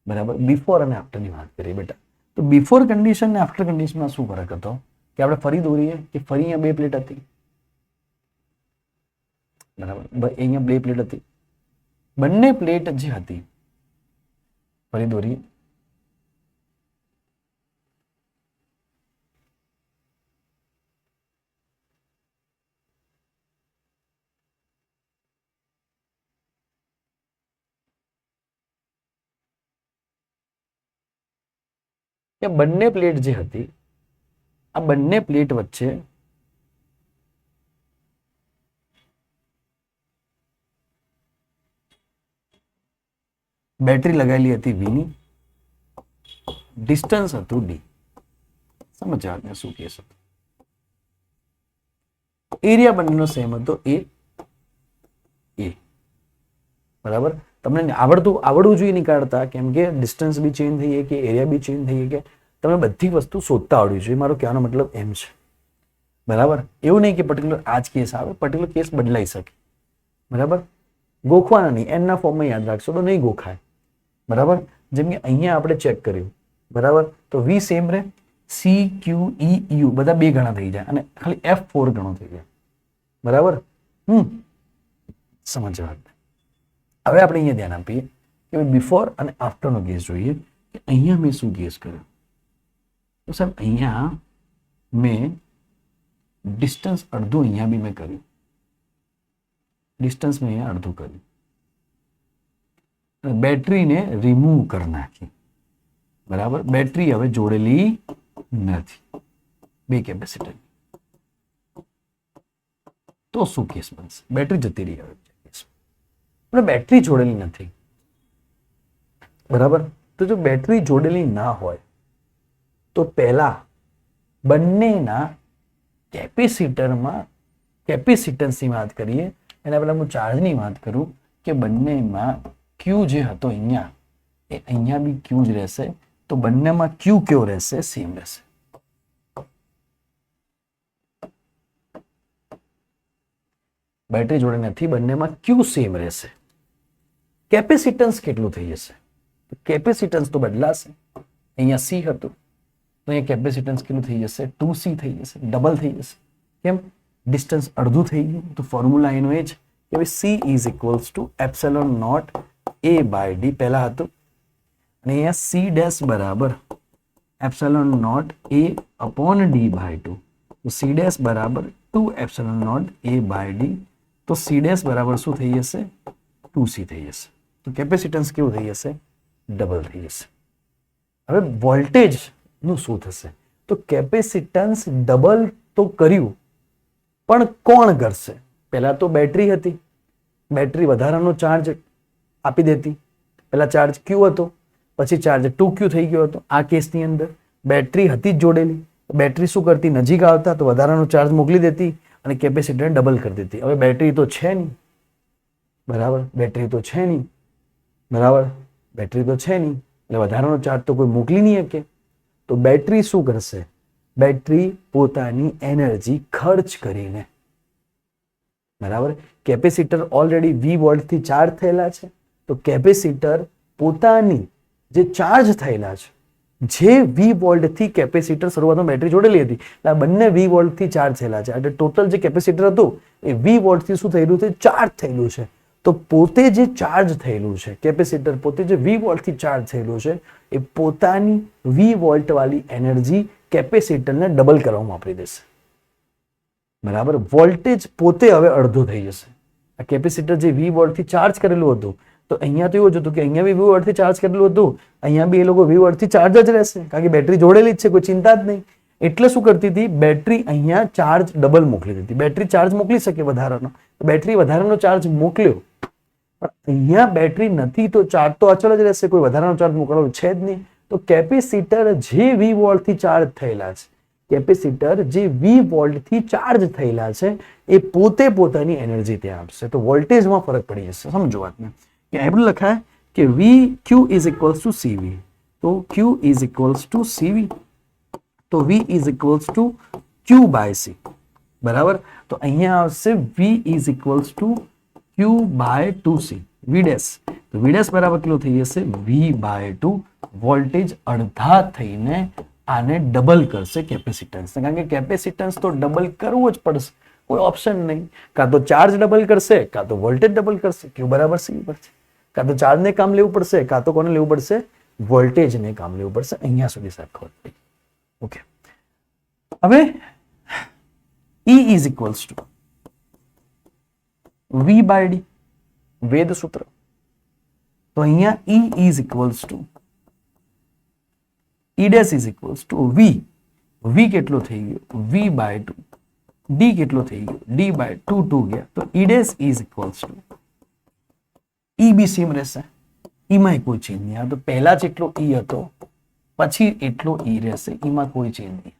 બરાબર. બિફોર અને આફ્ટરની વાત કરીએ બેટા, તો બિફોર કન્ડિશન અને આફ્ટર કન્ડિશનમાં શું ફરક હતો કે આપણે ફરી દોરીએ કે ફરી અહીંયા બે પ્લેટ હતી બરાબર, અહીંયા બે પ્લેટ હતી, બંને પ્લેટ જે હતી ફરી દોરીએ કે બંને પ્લેટ જે હતી આ બંને પ્લેટ વચ્ચે બેટરી લગાવેલી હતી V ની, ડિસ્ટન્સ હતું D. સમજ્યા શું કેસ હતું? એરિયા બંનેનો સેમ હતો A બરાબર. તમને આવડવું જોઈએ નહીં કાઢતા, કેમ કે ડિસ્ટન્સ બી ચેન્જ થઈ કે એરિયા બી ચેન્જ થઈ કે તમે બધી વસ્તુ શોધતા આવડવી જોઈએ. મારો કહેવાનો મતલબ એમ છે બરાબર. એવું નહીં કે પર્ટિક્યુલર આ જ કેસ આવે, પર્ટિક્યુલર કેસ બદલાઈ શકે બરાબર. ગોખવાના નહીં, એમના ફોર્મમાં યાદ રાખશો તો નહીં ગોખાય બરાબર. જેમ કે અહીંયા આપણે ચેક કર્યું બરાબર, તો V સેમ રહે, CQEU બધા બે ગણા થઈ જાય અને ખાલી F4 ગણો થઈ જાય બરાબર. સમજવા. હવે આપણે અહીંયા ધ્યાન આપીએ કે બિફોર અને આફ્ટરનો કેસ જોઈએ કે અહીંયા મેં શું કેસ કર્યો. તો સાહેબ અહીંયા મેં ડિસ્ટન્સ અડધું અહીંયા બી મેં કર્યું, ડિસ્ટન્સ મેં અહીંયા અડધું કર્યું, બેટરીને રિમૂવ કરી નાખી બરાબર. બેટરી હવે જોડેલી નથી બે કેપેસિટર, તો શું કેસ બનશે? બેટરી જતી રહી હવે, પણ બેટરી જોડેલી નથી બરાબર. તો જો બેટરી જોડેલી ના હોય તો પહેલા બંનેના કેપેસિટરમાં કેપેસિટન્સની વાત કરીએ, એના પહેલા હું ચાર્જની વાત કરું કે બંનેમાં Q જે હતો અહીંયા એ અહીંયા બી Q જ રહેશે, તો બંનેમાં Q કેવો રહેશે? સેમ રહેશે. બેટરી જોડે નથી, બંનેમાં Q સેમ રહેશે. કેપેસિટન્સ કેટલું થઈ જશે? કેપેસિટન્સ તો બદલાશે. અહીંયા C હતું તો અહીંયા કેપેસિટન્સ કેટલું થઈ જશે? 2C થઈ જશે, ડબલ થઈ જશે. કેમ? ડિસ્ટન્સ અડધું થઈ ગયું. તો ફોર્મ્યુલા એનો એ જ કે C is equals to epsilon naught A by D પહેલા હતું અને અહીંયા C ડેશ બરાબર epsilon naught A upon D by 2. તો C ડેશ બરાબર 2 epsilon naught A by D. તો C ડેશ બરાબર શું થઈ જશે? 2C થઈ જશે. તો કેપેસિટન્સ કેવું થઈ જશે? ડબલ થઈ જશે. હવે વોલ્ટેજ નું શું થશે? તો કેપેસિટન્સ ડબલ તો કર્યું, પણ કોણ કરશે? પહેલા તો બેટરી હતી, બેટરી વધારાનો ચાર્જ આપી દેતી. પહેલા ચાર્જ Q હતો, પછી ચાર્જ 2Q થઈ ગયો હતો. આ કેસની અંદર બેટરી હતી જ જોડેલી, બેટરી શું કરતી? નજીક આવતા તો વધારાનો ચાર્જ મોકલી દેતી અને કેપેસિટર ડબલ કરી દેતી. હવે બેટરી તો છે નહીં બરાબર, બેટરી તો છે નહીં બરાબર, બેટરી તો છે નહીં એટલે વધારાનો ચાર્જ તો કોઈ મોકલી નહીં શકે. તો બેટરી શું કરશે? બેટરી પોતાની એનર્જી ખર્ચ કરીને બરાબર, કેપેસિટર ઓલરેડી V વોલ્ટથી ચાર્જ થયેલા છે, તો કેપેસિટર પોતાની જે ચાર્જ થયેલા છે, જે V વોલ્ટથી કેપેસિટર શરૂઆતમાં બેટરી જોડેલી હતી, એટલે બંને V વોલ્ટથી ચાર્જ થયેલા છે. એટલે ટોટલ જે કેપેસિટર હતું એ V વોલ્ટથી શું થયેલું છે? ચાર્જ થયેલું છે. તો પોતે જે ચાર્જ થયેલું છે, કેપેસિટર પોતે જે V વોલ્ટથી ચાર્જ થયેલું છે, એ પોતાની V વોલ્ટ વાળી એનર્જી કેપેસિટરને ડબલ કરવામાં વાપરી દેશે બરાબર. વોલ્ટેજ પોતે હવે અડધું થઈ જશે. આ કેપેસિટર જે V વોલ્ટથી ચાર્જ કરેલું હતું, તો અહીંયા તો એવું જ હતું કે અહીંયા બી V વોલ્ટથી ચાર્જ કરેલું હતું, અહીંયા બી એ લોકો V વોલ્ટથી ચાર્જ જ રહેશે, કારણ કે બેટરી જોડેલી જ છે, કોઈ ચિંતા જ નહીં. એટલે શું કરતી હતી? બેટરી અહીંયા ચાર્જ ડબલ મોકલી દીધી. બેટરી ચાર્જ મોકલી શકે વધારાનો, બેટરી વધારાનો ચાર્જ મોકલ્યો, પણ અહીંયા બેટરી નથી તો ચાર્જ તો અચળ જ રહેશે, કોઈ વધારાનો ચાર્જ મોકલવાનો છે જ નહીં. તો કેપેસિટર જે V વોલ્ટથી ચાર્જ થયેલા છે કેપેસિટર જે વી વોલ્ટથી ચાર્જ થયેલા છે એ પોતે પોતાની એનર્જી ત્યાં આપશે. તો વોલ્ટેજમાં ફરક પડી જશે. સમજો વાતને કે એવું લખાય કે V Q is equals to CV. તો Q is equals to CV, તો V is equals to Q by C. બરાબર. તો અહીંયા આવશે V is equals to Q by two C. V dash, તો વી ડેશ બરાબર કેટલું થઈ જશે? વી બાય ટુ. વોલ્ટેજ અડધા થઈને આને ડબલ કરશે કેપેસિટન્સ, કારણ કે કેપેસિટન્સ તો ડબલ કરવો જ પડશે, કોઈ ઓપ્શન નહીં. કાં તો ચાર્જ ડબલ કરશે, કાં તો વોલ્ટેજ ડબલ કરશે. ક્યુ બરાબર સી પડશે. કાં તો ચાર્જને કામ લેવું પડશે, કાં તો કોને લેવું પડશે? વોલ્ટેજને કામ લેવું પડશે. અહીંયા સુધી સાહેબ ખબર પડી. ઓકે, હવે E is equals to V by D, વેદ સૂત્ર. તો અહીંયા E is equals to E dash is equals to V. V કેટલો થઈ ગયો? V by two. D કેટલો થઈ ગયો? D બાય ટુ ગયા. તો E dash is equals to E બી સેમ રહેશે. ઈમાં કોઈ ચેન્જ નહીં. તો પહેલા જેટલો E હતો પછી એટલો E રહેશે. ઈમાં કોઈ ચેન્જ નહીં.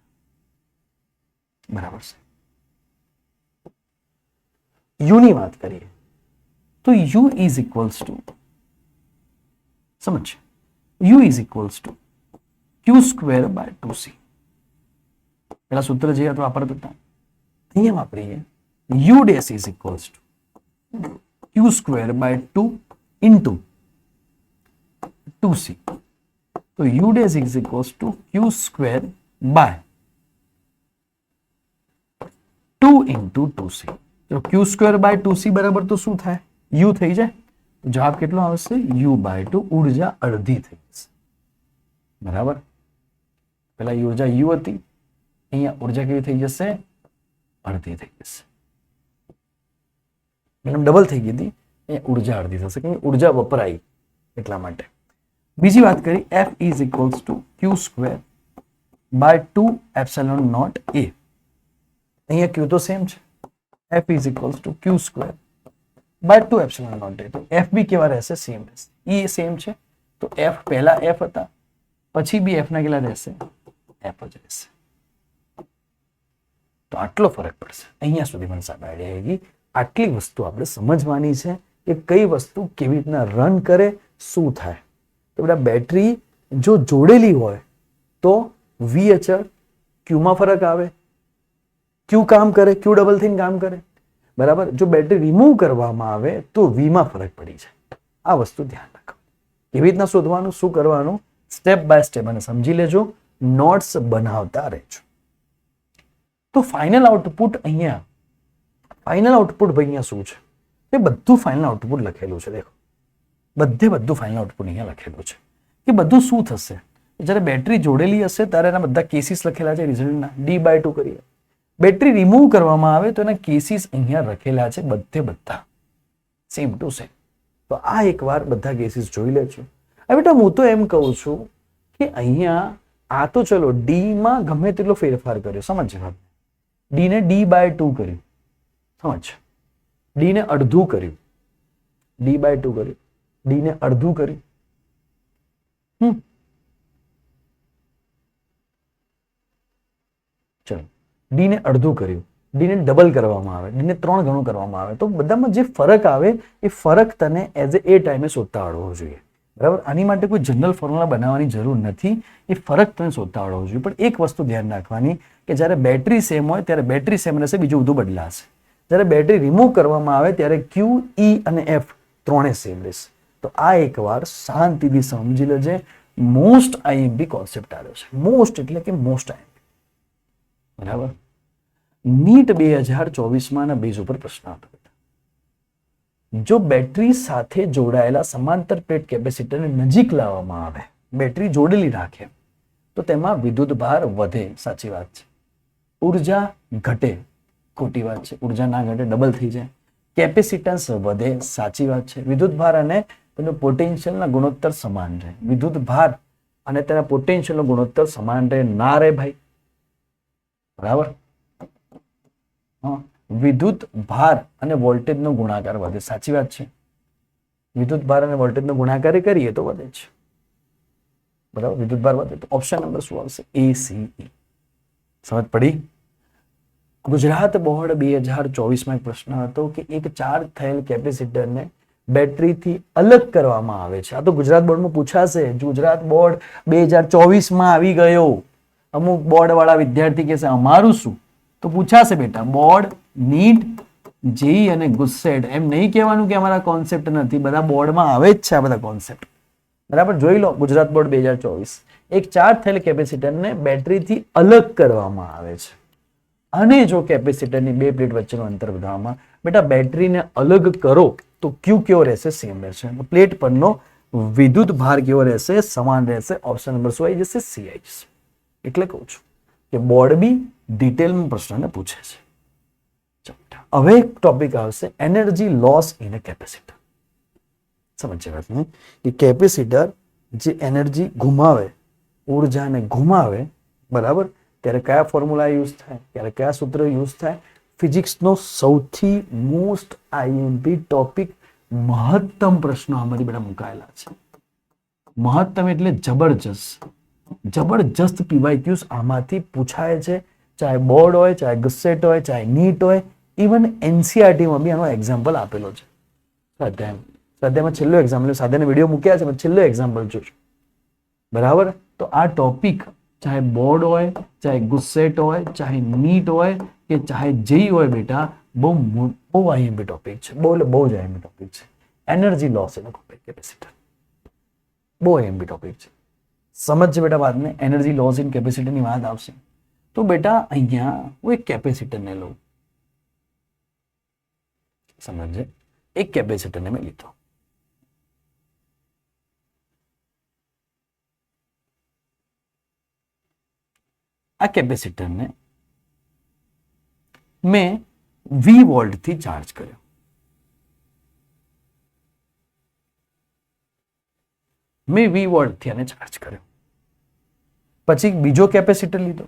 બરાબર છે. U ની વાત કરીએ તો U ઇઝ ઇક્વલ્સ ટુ, સમજ, U is equals to Q square by 2c. પેલા સૂત્ર જે હતું વાપરતા હતા અહીંયા વાપરીએ. U dash is equals to Q square by 2 into 2c. તો U dash is equals to Q square by 2 into 2c. તો ક્યુ સ્ક્વેર બાય 2c બરાબર તો શું થાય? U થઈ જાય. તો જવાબ કેટલો આવશે? U by 2. ઉર્જા અડધી થઈ જશે. બરાબર. પેલા ઉર્જા U હતી, અહીંયા ઉર્જા કેવી થઈ જશે? અડધી થઈ જશે. ડબલ થઈ ગઈ હતી, અહીંયા ઉર્જા અડધી થશે, કેમ ઉર્જા વપરાઈ એટલા માટે. બીજી વાત કરી, F is equals to Q square by 2 epsilon naught A. અહીંયા ક્યુ તો સેમ છે. F is equals to Q square by 2 epsilon naught A. તો F બી કેવા રહેશે? સેમ રહેશે. E સેમ છે, તો F પહેલા F હતા, પછી બી F ના કેટલા રહેશે? F જ રહેશે. તો આટલો ફરક પડશે. અહીંયા સુધી મને સાહેબ આઈડિયા આવી ગઈ. આટલી વસ્તુ આપણે સમજવાની છે કે કઈ વસ્તુ કેવી રીતના રન કરે, શું થાય. તો બેટા બેટરી જો જોડેલી હોય તો V અચળ, ક્યુમાં ફરક આવે, ક્યુ કામ કરે, ક્યુ ડબલ થઈને કામ કરે. બરાબર. જો બેટરી રિમૂવ કરવામાં આવે તો V માં ફરક પડી જાય. આ વસ્તુ ધ્યાન રાખો. કેવી રીતના શોધવાનું, શું કરવાનું, સ્ટેપ બાય સ્ટેપ અને સમજી લેજો, નોટ્સ બનાવતા રહેજો. તો ફાઇનલ આઉટપુટ અહીંયા, ફાઇનલ આઉટપુટ ભાઈ અહીંયા શું છે? એ બધું ફાઇનલ આઉટપુટ લખેલું છે. દેખો, બધું ફાઇનલ આઉટપુટ અહીંયા લખેલું છે કે બધું શું થશે જ્યારે બેટરી જોડેલી હશે ત્યારે એના બધા કેસીસ લખેલા છે રિઝલ્ટના. D/2 કરીએ. બેટરી રિમૂવ કરવામાં આવે તો એના કેસીસ અહીંયા લખેલા છે બધા સેમ ટુ સેમ. તો આ એકવાર બધા કેસીસ જોઈ લેજો. હવે બેટા હું તો એમ કહું છું કે અહીંયા આ તો ચલો D માં ગમે તેટલો ફેરફાર કર્યો, સમજ જવાબ. D ને D/2 કર્યું, સમજ. D ને અડધું કર્યું, D/2 કર્યું, D ને અડધું કર્યું. ચલો, D ને અડધું કર્યું, D ને ડબલ કરવામાં આવે, D ને 3 ગણું કરવામાં આવે, તો બધામાં જે ફરક આવે એ ફરક તને એઝ એ ટાઈમે શોધતા આવડવો જોઈએ. બરાબર. આની માટે કોઈ જનરલ ફોર્મ્યુલા બનાવવાની જરૂર નથી. એ ફરક તને શોધતા આવડવો જોઈએ. પણ એક વસ્તુ ધ્યાન રાખવાની કે જ્યારે બેટરી સેમ હોય ત્યારે બેટરી સેમ રહેશે, બીજું બધું બદલાશે. જ્યારે બેટરી રિમૂવ કરવામાં આવે ત્યારે Q, E અને F ત્રણે સેમ રહેશે. તો આ એકવાર શાંતિથી સમજી લેજે. મોસ્ટ આઈએમપી કોન્સેપ્ટ આવ્યો છે. મોસ્ટ એટલે કે મોસ્ટ આઈએમપી. બરાબર. નીટ 2024 ના બેઝ ઉપર પ્રશ્ન હતો. જો બેટરી સાથે જોડાયેલા સમાંતર પ્લેટ કેપેસિટરને નજીક લાવવામાં આવે, બેટરી જોડેલી રાખે, તો તેમાં વિદ્યુત ભાર વધે, સાચી વાત છે. ઉર્જા ઘટે, ખોટી વાત છે. ઉર્જા ના ઘટે, ડબલ થઈ જાય. કેપેસિટન્સ વધે, સાચી વાત છે. વિદ્યુત ભાર અને તેનો પોટેન્શિયલના ગુણોત્તર સમાન રહે. વિદ્યુત ભાર અને તેના પોટેન્શિયલનો ગુણોત્તર સમાન રહે ના રહે ભાઈ. બરાબર. વિદ્યુત ભાર અને વોલ્ટેજનો ગુણાકાર વધે, સાચી વાત છે. વિદ્યુત ભાર અને વોલ્ટેજનો ગુણાકાર કરીએ તો વધે છે. બરાબર. વિદ્યુત ભાર વધે તો ઓપ્શન નંબર શું આવશે? ACE. સમજ પડી? ગુજરાત બોર્ડ 2024 એક પ્રશ્ન હતો કે એક ચાર્જ થયેલ કેપેસિટરને બેટરીથી અલગ કરવામાં આવે છે. આ તો ગુજરાત બોર્ડમાં પૂછાશે. ગુજરાત બોર્ડ 2024 આવી ગયો. અમુક બોર્ડ વાળા વિદ્યાર્થી કહેશે અમારું શું, તો પૂછાશે બેટા. બોર્ડ, નીટ, જેઈ અને ગુસ્સેટ, એમ નહીં કહેવાનું કે અમારા કોન્સેપ્ટ નથી, બધા બોર્ડમાં આવે જ છે આ બધા કોન્સેપ્ટ. બરાબર, જોઈ લો. ગુજરાત બોર્ડ 2024 એક ચાર્જ થયેલ કેપેસિટરને બેટરીથી અલગ કરવામાં આવે છે. અને જો કેપેસિટરની બે પ્લેટ વચ્ચેનું અંતર વધારવામાં, બેટા બેટરીને અલગ કરો તો ક્યુ કેવો રહેશે? સેમ રહેશે. પ્લેટ પરનો વિદ્યુત ભાર કેવો રહેશે? સમાન રહેશે. ઓપ્શન નંબર શું આવી જશે? સી આવી જશે. એટલે કહું છું કે બોર્ડ બી ડિટેલમાં પ્રશ્નને પૂછે છે. હવે એક ટોપિક આવશે energy loss in a capacitor. સમજ્યા વાત ને? કે કેપેસિટર જે એનર્જી ગુમાવે, ઉર્જાને ગુમાવે, બરાબર, ત્યારે કયા ફોર્મ્યુલા યુઝ થાય, ત્યારે કયા સૂત્ર યુઝ થાય? ફિઝિક્સનો સૌથી મોસ્ટ આઈએમપી ટોપિક, મહત્તમ પ્રશ્નો આમાંથી બેટા મુકાયેલા છે. મહત્તમ એટલે જબરજસ્ત. જબરજસ્ત પીવાયક્યુઝ આમાંથી પૂછાય છે. ચાહે બોર્ડ હોય, ચાહે ગુસ્સેટ હોય, ચાહે નીટ હોય, ઇવન એનસીઆરટીમાં બી આનો એક્ઝામ્પલ આપેલો છે. સ્વાધ્યાયમાં છેલ્લો એક્ઝામ્પલ, સ્વાધ્યાયના વિડીયો મૂક્યા છે, છેલ્લો એક્ઝામ્પલ જોજો. બરાબર, તો આ ટોપિક ચાહે બોર્ડ હોય, ચાહે ગુસ્સેટ હોય, ચાહે નીટ હોય કે ચાહે જેઈ હોય બેટા, બહુ આઈએમપી ટોપિક છે. બહુ જ આઈએમપી ટોપિક છે. એનર્જી લોસ ઇન કેપેસિટર બહુ આઈએમપી ટોપિક છે. સમજજે બેટા વાતને. એનર્જી લોસ ઇન કેપેસિટરની વાત આવશે તો બેટા અહીંયા હું એક કેપેસિટરને લઉં. સમજજે, એક કેપેસિટરને મેં લીધો. આ કેપેસિટરને મેં V વોલ્ટથી ચાર્જ કર્યો. મેં V વોલ્ટથી આને ચાર્જ કર્યો. પછી બીજો કેપેસિટર લીધો.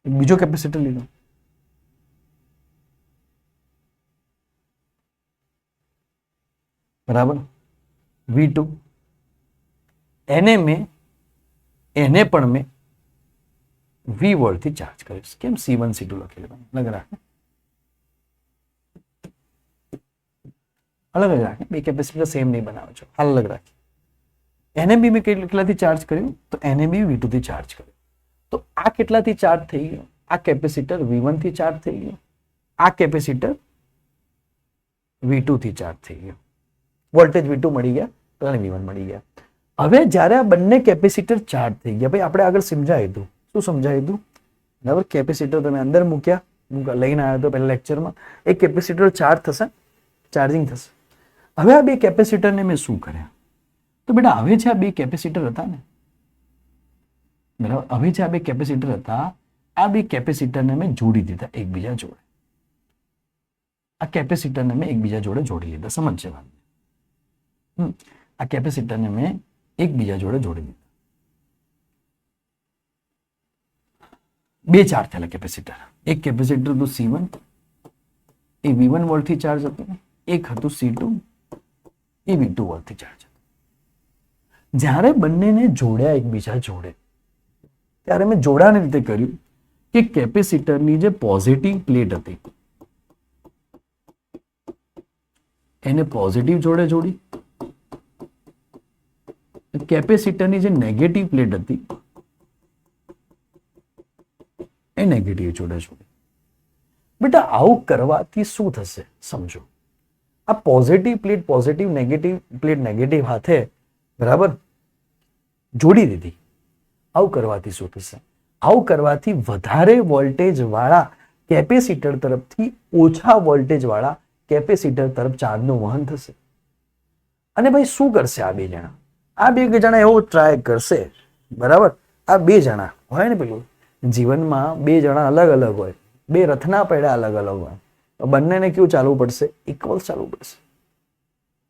બીજો કેપેસિટર લીધો. બરાબર, V2 એને પણ મેં V વોલ્ટથી ચાર્જ કરીશ. કેમ C1 C2 લખેલું? અલગ રાખે, અલગ જ રાખે. બે કેપેસિટર સેમ નહીં બનાવો છો, અલગ રાખે. એને બી મેં કેટલાથી ચાર્જ કર્યું? તો એને બી V2 થી ચાર્જ કર્યું. તો આ કેટલાથી ચાર્જ થઈ ગયો? આ કેપેસિટર V1 થી ચાર્જ થઈ ગયો. આ કેપેસિટર V2 થી ચાર્જ થઈ ગયો. વોલ્ટેજ V2 મળી ગયા તો એને V1 મળી ગયા. હવે જ્યારે આ બંને કેપેસિટર ચાર્જ થઈ ગયા, ભાઈ આપણે આગળ સમજાયું હતું. શું સમજાયું હતું? બરાબર, કેપેસિટર તમે અંદર મૂક્યા, લઈને આવ્યો હતો પહેલા લેક્ચરમાં. એક કેપેસિટર ચાર્જ થશે, ચાર્જિંગ થશે. હવે આ બે કેપેસિટરને મેં શું કર્યા? તો બેટા હવે છે આ બે કેપેસિટર હતા ને, બરાબર, હવે છે આ બે કેપેસિટર હતા. આ બે કેપેસિટરને મેં જોડી દીધા એકબીજા જોડે. આ કેપેસિટરને મેં એકબીજા જોડે જોડી લીધા. સમજશે વાત? આ કેપેસિટરને મેં એકબીજા જોડે જોડી દીધા. બે ચાર્જ થયેલા કેપેસિટર. એક કેપેસિટર હતું C1, એ V1 વોલ્ટથી ચાર્જ હતું. એક હતું C2, એ V2 વોલ્ટથી ચાર્જ હતું. જ્યારે બંનેને જોડ્યા એકબીજા જોડે, ત્યારે મેં જોડાને રીતે કર્યું કે કેપેસિટરની જે પોઝિટિવ પ્લેટ હતી એને પોઝિટિવ જોડે જોડી, કેપેસિટરની જે નેગેટિવ પ્લેટ હતી એ નેગેટિવ જોડે જોડી. બેટા આવું કરવાથી શું થશે સમજો. આ positive plate positive, negative plate negative હાથે, બરાબર, જોડી દીધી. આવું કરવાથી શું થશે? આવું કરવાથી વધારે વોલ્ટેજ વાળા કેપેસિટર તરફથી ઓછા વોલ્ટેજ વાળા કેપેસિટર તરફ ચાર્જનું વહન થશે. અને ભાઈ શું કરશે આ બે જણા? આ બે જણા એવો ટ્રાય કરશે, બરાબર. આ બે જણા હોય ને, પેલું જીવનમાં બે જણા અલગ અલગ હોય, બે રથના પૈડા અલગ અલગ હોય, તો બંનેને કેવું ચાલવું પડશે? ઇક્વલ ચાલવું પડશે.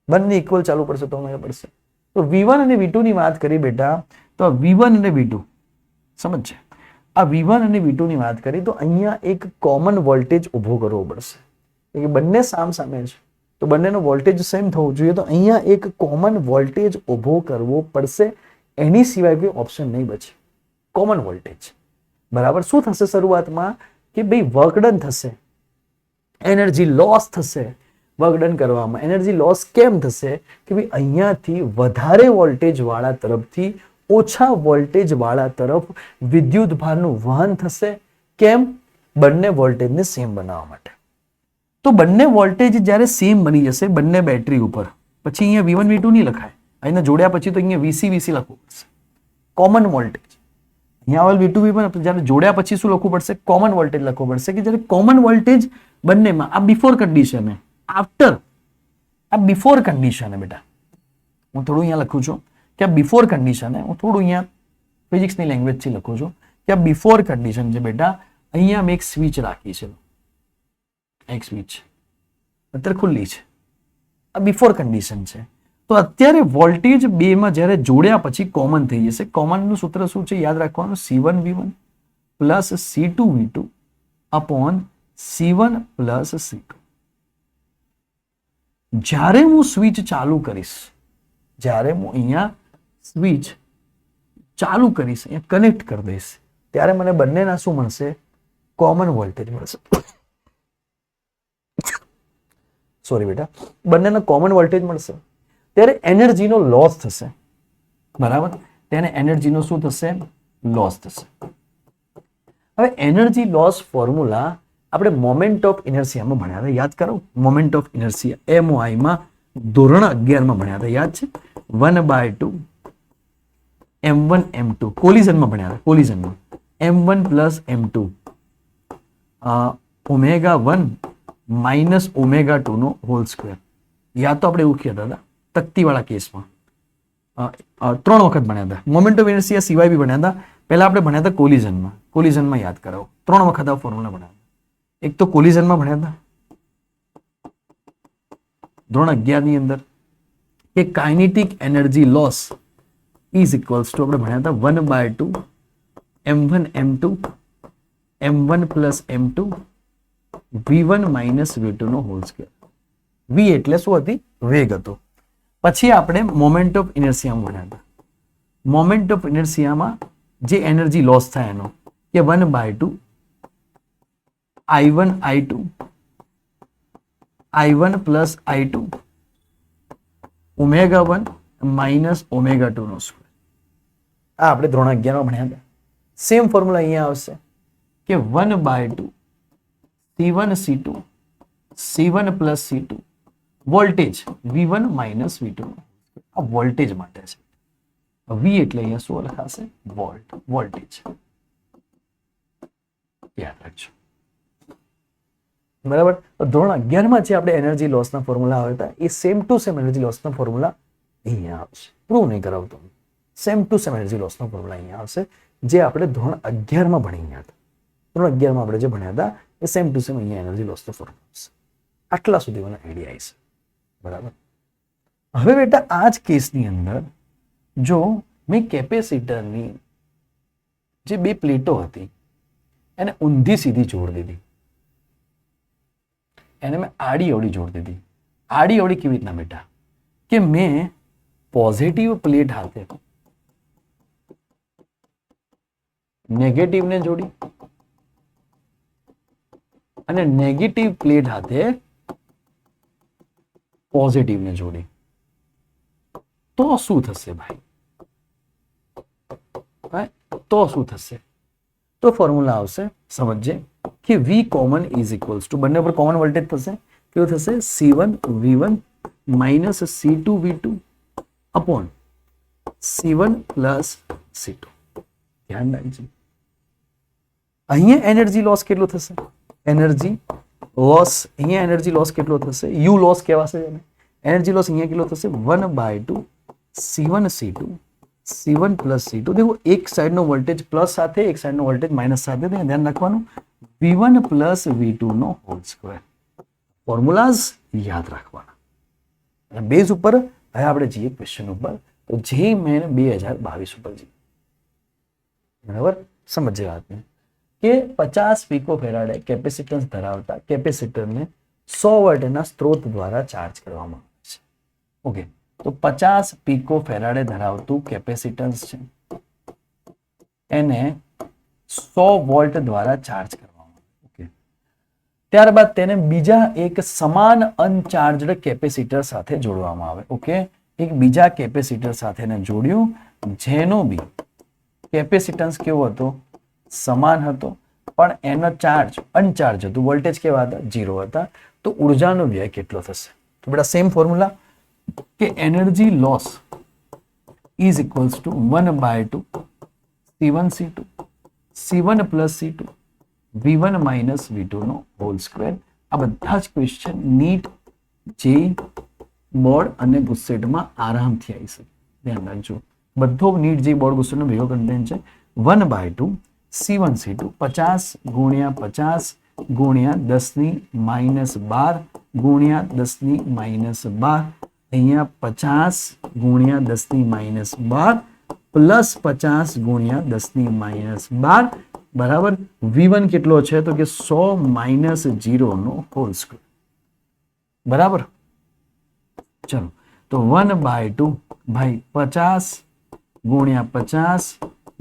બંને ઇક્વલ ચાલવું પડશે તો મને પડશે. તો V1 અને V2 ની વાત કરી બેટા, તો V1 અને V2 સમજ છે. આ V1 અને V2 ની વાત કરી તો અહીંયા એક કોમન વોલ્ટેજ ઉભો કરવો પડશે. કે બંને સામે છે તો બંનેનો વોલ્ટેજ સેમ થવો જોઈએ, તો અહીંયા એક કોમન વોલ્ટેજ ઊભો કરવો પડશે, એની સિવાય કોઈ ઓપ્શન નહીં બચે. કોમન વોલ્ટેજ બરાબર. શું થશે શરૂઆતમાં કે ભાઈ વર્ક ડન થશે, એનર્જી લોસ થશે. વર્ક ડન કરવામાં એનર્જી લોસ કેમ થશે કે ભાઈ અહીંયાથી વધારે વોલ્ટેજ વાળા તરફથી ઓછા વોલ્ટેજ વાળા તરફ વિદ્યુત ભારનું વહન થશે. કેમ? બંને વોલ્ટેજને સેમ બનાવવા માટે. તો બંને વોલ્ટેજ જ્યારે સેમ બની જશે બંને બેટરી ઉપર, પછી અહીંયા V1 V2 નહીં લખાય, અહીંયા જોડ્યા પછી તો અહીંયા VC લખવું પડશે, કોમન વોલ્ટેજ. અહીંયા આવેલ V2 V1 જ્યારે જોડ્યા પછી શું લખવું પડશે? કોમન વોલ્ટેજ લખવું પડશે, કે જ્યારે કોમન વોલ્ટેજ બંનેમાં, આ બિફોર કન્ડિશન હે, આફ્ટર આ બિફોર કન્ડિશન હે બેટા. હું થોડું અહીંયા લખું છું કે આ બિફોર કન્ડિશન હે, હું થોડું અહીંયા ફિઝિક્સની લેંગ્વેજથી લખું છું કે આ બિફોર કન્ડિશન છે બેટા. અહીંયા મેં એક સ્વિચ રાખી છે, એક સ્વિચ અત્યારે ખુલ્લી છે, આ બિફોર કન્ડિશન છે. તો અત્યારે વોલ્ટેજ બેમાં જ્યારે જોડ્યા પછી કોમન થઈ જશે. કોમનનું સૂત્ર શું છે યાદ રાખવાનું? C1 V1 plus C2 V2 upon C1 plus C2. જ્યારે હું સ્વિચ ચાલુ કરીશ, જ્યારે હું અહીંયા સ્વિચ ચાલુ કરીશ, અહીંયા કનેક્ટ કરી દઈશ, ત્યારે મને બંનેના શું મળશે? કોમન વોલ્ટેજ મળશે. સોરી બેટા, બંનેના કોમન વોલ્ટેજ મળશે. ત્યારે એનર્જીનો લોસ થશે, બરાબર. તેને એનર્જીનો શું થશે? લોસ થશે. હવે એનર્જી લોસ ફોર્મ્યુલા આપણે મોમેન્ટ ઓફ ઇનર્શિયામાં ભણ્યા હતા, યાદ કરો. મોમેન્ટ ઓફ ઇનર્શિયા MOI માં ધોરણ 11 માં ભણ્યા હતા, યાદ છે? 1/2 M1 M2 કોલિઝનમાં ભણ્યા હતા, કોલિઝનમાં M1 પ્લસ M2 ω1 માઇનસ ω2 નો હોલ સ્ક્વેર. યાદ તો આપણે એવું કહેતા હતા તકતીવાળા કેસમાં, 3 વખત ભણ્યા હતા. મોમેન્ટ ઓફ ઇનર્શિયા સિવાય બી ભણ્યા હતા. પહેલા આપણે ભણ્યા હતા કોલિઝનમાં, કોલિઝનમાં યાદ કરાવો, 3 વખત આ ફોર્મ્યુલા ભણ્યા હતા. એક તો કોલિઝનમાં ભણ્યા હતા ધોરણ 11 ની અંદર કે kinetic energy loss is equals two, આપણે ભણ્યા હતા 1/2 M1 M2 M1 plus M2 V1 minus V2 નો હોલ સ્ક્વેર. V એટલે શું હતી? વેગ હતો. પછી આપણે મોમેન્ટ ઓફ ઇનર્શિયામાં ભણ્યા હતા. મોમેન્ટ ઓફ ઇનર્શિયામાં જે એનર્જી લોસ થાય એનો કે 1/2 I1 I2 I1 plus I2 ω1 minus ω2 નો સ્ક્વેર. આ આપણે ધોરણ 11 માં ભણ્યા હતા. સેમ ફોર્મ્યુલા અહીંયા આવશે કે 1/2 C1 C2 C1 plus C2 voltage V1 minus V2. આ વોલ્ટેજ માટે છે. V એટલે અહીંયા શું લખાશે? Volt, voltage. યાદ રાખજો, બરાબર. ધોરણ 11 માં જે આપણે એનર્જી લોસના ફોર્મ્યુલા આવ્યા હતા એ સેમ ટુ સેમ એનર્જી લોસના ફોર્મ્યુલા અહીંયા આવશે. પ્રૂવ નહીં કરાવતો, સેમ ટુ સેમ એનર્જી લોસના ફોર્મ્યુલા અહીંયા આવશે જે આપણે ધોરણ 11 માં ભણી ગયા હતા. ધોરણ 11 માં આપણે જે ભણ્યા હતા એ સેમ ટુ સેમ અહીંયા એનર્જી લોસનો ફોર્મ્યુલા આવશે. આટલા સુધી મને આઈડિયા આવી છે, બરાબર. હવે બેટા આ જ કેસની અંદર જો મેં કેપેસિટરની જે બે પ્લેટો હતી એને ઊંધી સીધી જોડી દીધી, એને મેં આડી અવળી જોડી દીધી. આડી અવળી કેવી રીતના બેટા? કે મેં પોઝિટિવ પ્લેટ હાથે નેગેટિવ ને જોડી અને નેગેટિવ પ્લેટ હાથે પોઝિટિવ ને જોડી. તો શું થશે ભાઈ? તો શું થશે? તો ફોર્મ્યુલા આવશે, સમજજે કે V common is equals two, બંને પર કોમન વોલ્ટેજ થશે. કેવું થશે? C1 V1 minus C2 V2 upon C1 plus C2. ધ્યાન રાખજો, અહીંયા એનર્જી લોસ કેટલો થશે? એનર્જી લોસ અહીંયા એનર્જી લોસ કેટલો થશે? U લોસ કહેવાશે. એનર્જી લોસ અહીંયા કેટલો થશે? 1/2 C1 C2 C1 plus C2. देखो એક સાઈડનો વોલ્ટેજ પ્લસ સાથે, એક સાઈડનો વોલ્ટેજ માઇનસ સાથે, ધ્યાન રાખવાનું. V1 પ્લસ V2 નો હોલ સ્ક્વેર. ફોર્મ્યુલાઝ યાદ રાખવાના. અને બેઝ ઉપર હવે આપણે જઈએ ક્વેશ્ચન ઉપર. તો જે મેં 2022 ઉપર જઈએ, બરાબર. સમજે વાતને કે 50 પીકો ફેરાડે કેપેસિટન્સ ધરાવતા કેપેસિટરને 100 વોલ્ટના સ્ત્રોત દ્વારા ચાર્જ કરવામાં આવે છે. ઓકે, તો 50 પીકો ફેરાડે ધરાવતું કેપેસિટન્સ છે, એને 100 વોલ્ટ દ્વારા ચાર્જ કરવામાં આવે. ઓકે, ત્યારબાદ તેને બીજા એક સમાન અનચાર્જડ કેપેસિટર સાથે જોડવામાં આવે. ઓકે, એક બીજા કેપેસિટર સાથે એને જોડ્યું, જેનો બી કેપેસિટન્સ કેવો હતો? સમાન હતો, પણ એનો ચાર્જ અનચાર્જ હતું, વોલ્ટેજ કેવા હતા? 0 હતા. તો ઉર્જાનો વ્યય કેટલો થશે? તો બેટા સેમ ફોર્મ્યુલા કે energy loss is equals to 1/2 C1 C2 C1 plus C2 V1 minus V2 નો હોલ સ્ક્વેર. આ બધા જ ક્વેશ્ચન નીટ, જેઈ, બોર્ડ અને ગુસ્સેટમાં આરામથી આવી શકે. ધ્યાન રાખજો, બધો નીટ, જેઈ, બોર્ડ, ગુસ્સેટનો ભેગો કન્ટેન્ટ છે. 1/2 C1 C2 50 ગુણ્યા 50 ગુણ્યા 10⁻12 ગુણ્યા 10⁻12, અહીંયા 50 ગુણ્યા 10⁻12 પ્લસ 50 ગુણ્યા 10⁻12 બરાબર V1 કેટલો છે? તો કે 100 - 0 નો હોલ સ્ક્વેર. બરાબર, ચલો તો 1/2 ભાઈ 50 ગુણ્યા 50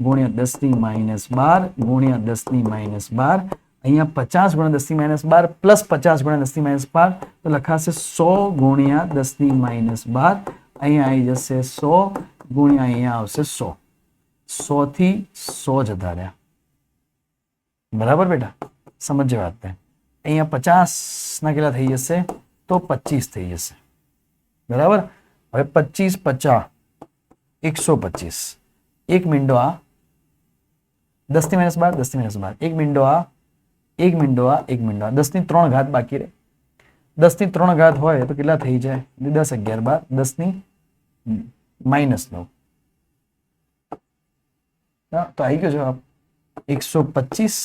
ગુણ્યા 10⁻12 ગુણ્યા 10⁻12, અહીંયા 50 ગુણ્યા 10⁻12 પ્લસ 50 ગુણ્યા 10⁻12, તો લખાશે 100 ગુણ્યા 10⁻12. અહીંયા આવી જશે 100 ગુણ્યા અહીંયા આવશે 100. 100 થી 100 જતા રહ્યા. બરાબર બેટા, સમજ્યા વાત ને? અહીંયા 50 ના કેટલા થઈ જશે? તો 25 થઈ જશે. બરાબર, હવે 25 50 125. એક મીંડો આ 10⁻12 10⁻12, એક મીંડો આ, એક મીંડો આ, એક મીંડો આ, 10 ની 3 ઘાત બાકી રહે. 10 ની 3 ઘાત હોય તો કેટલા થઈ જાય? 10 11 12, 10 - 9. તો આવી ગયો જવાબ 125.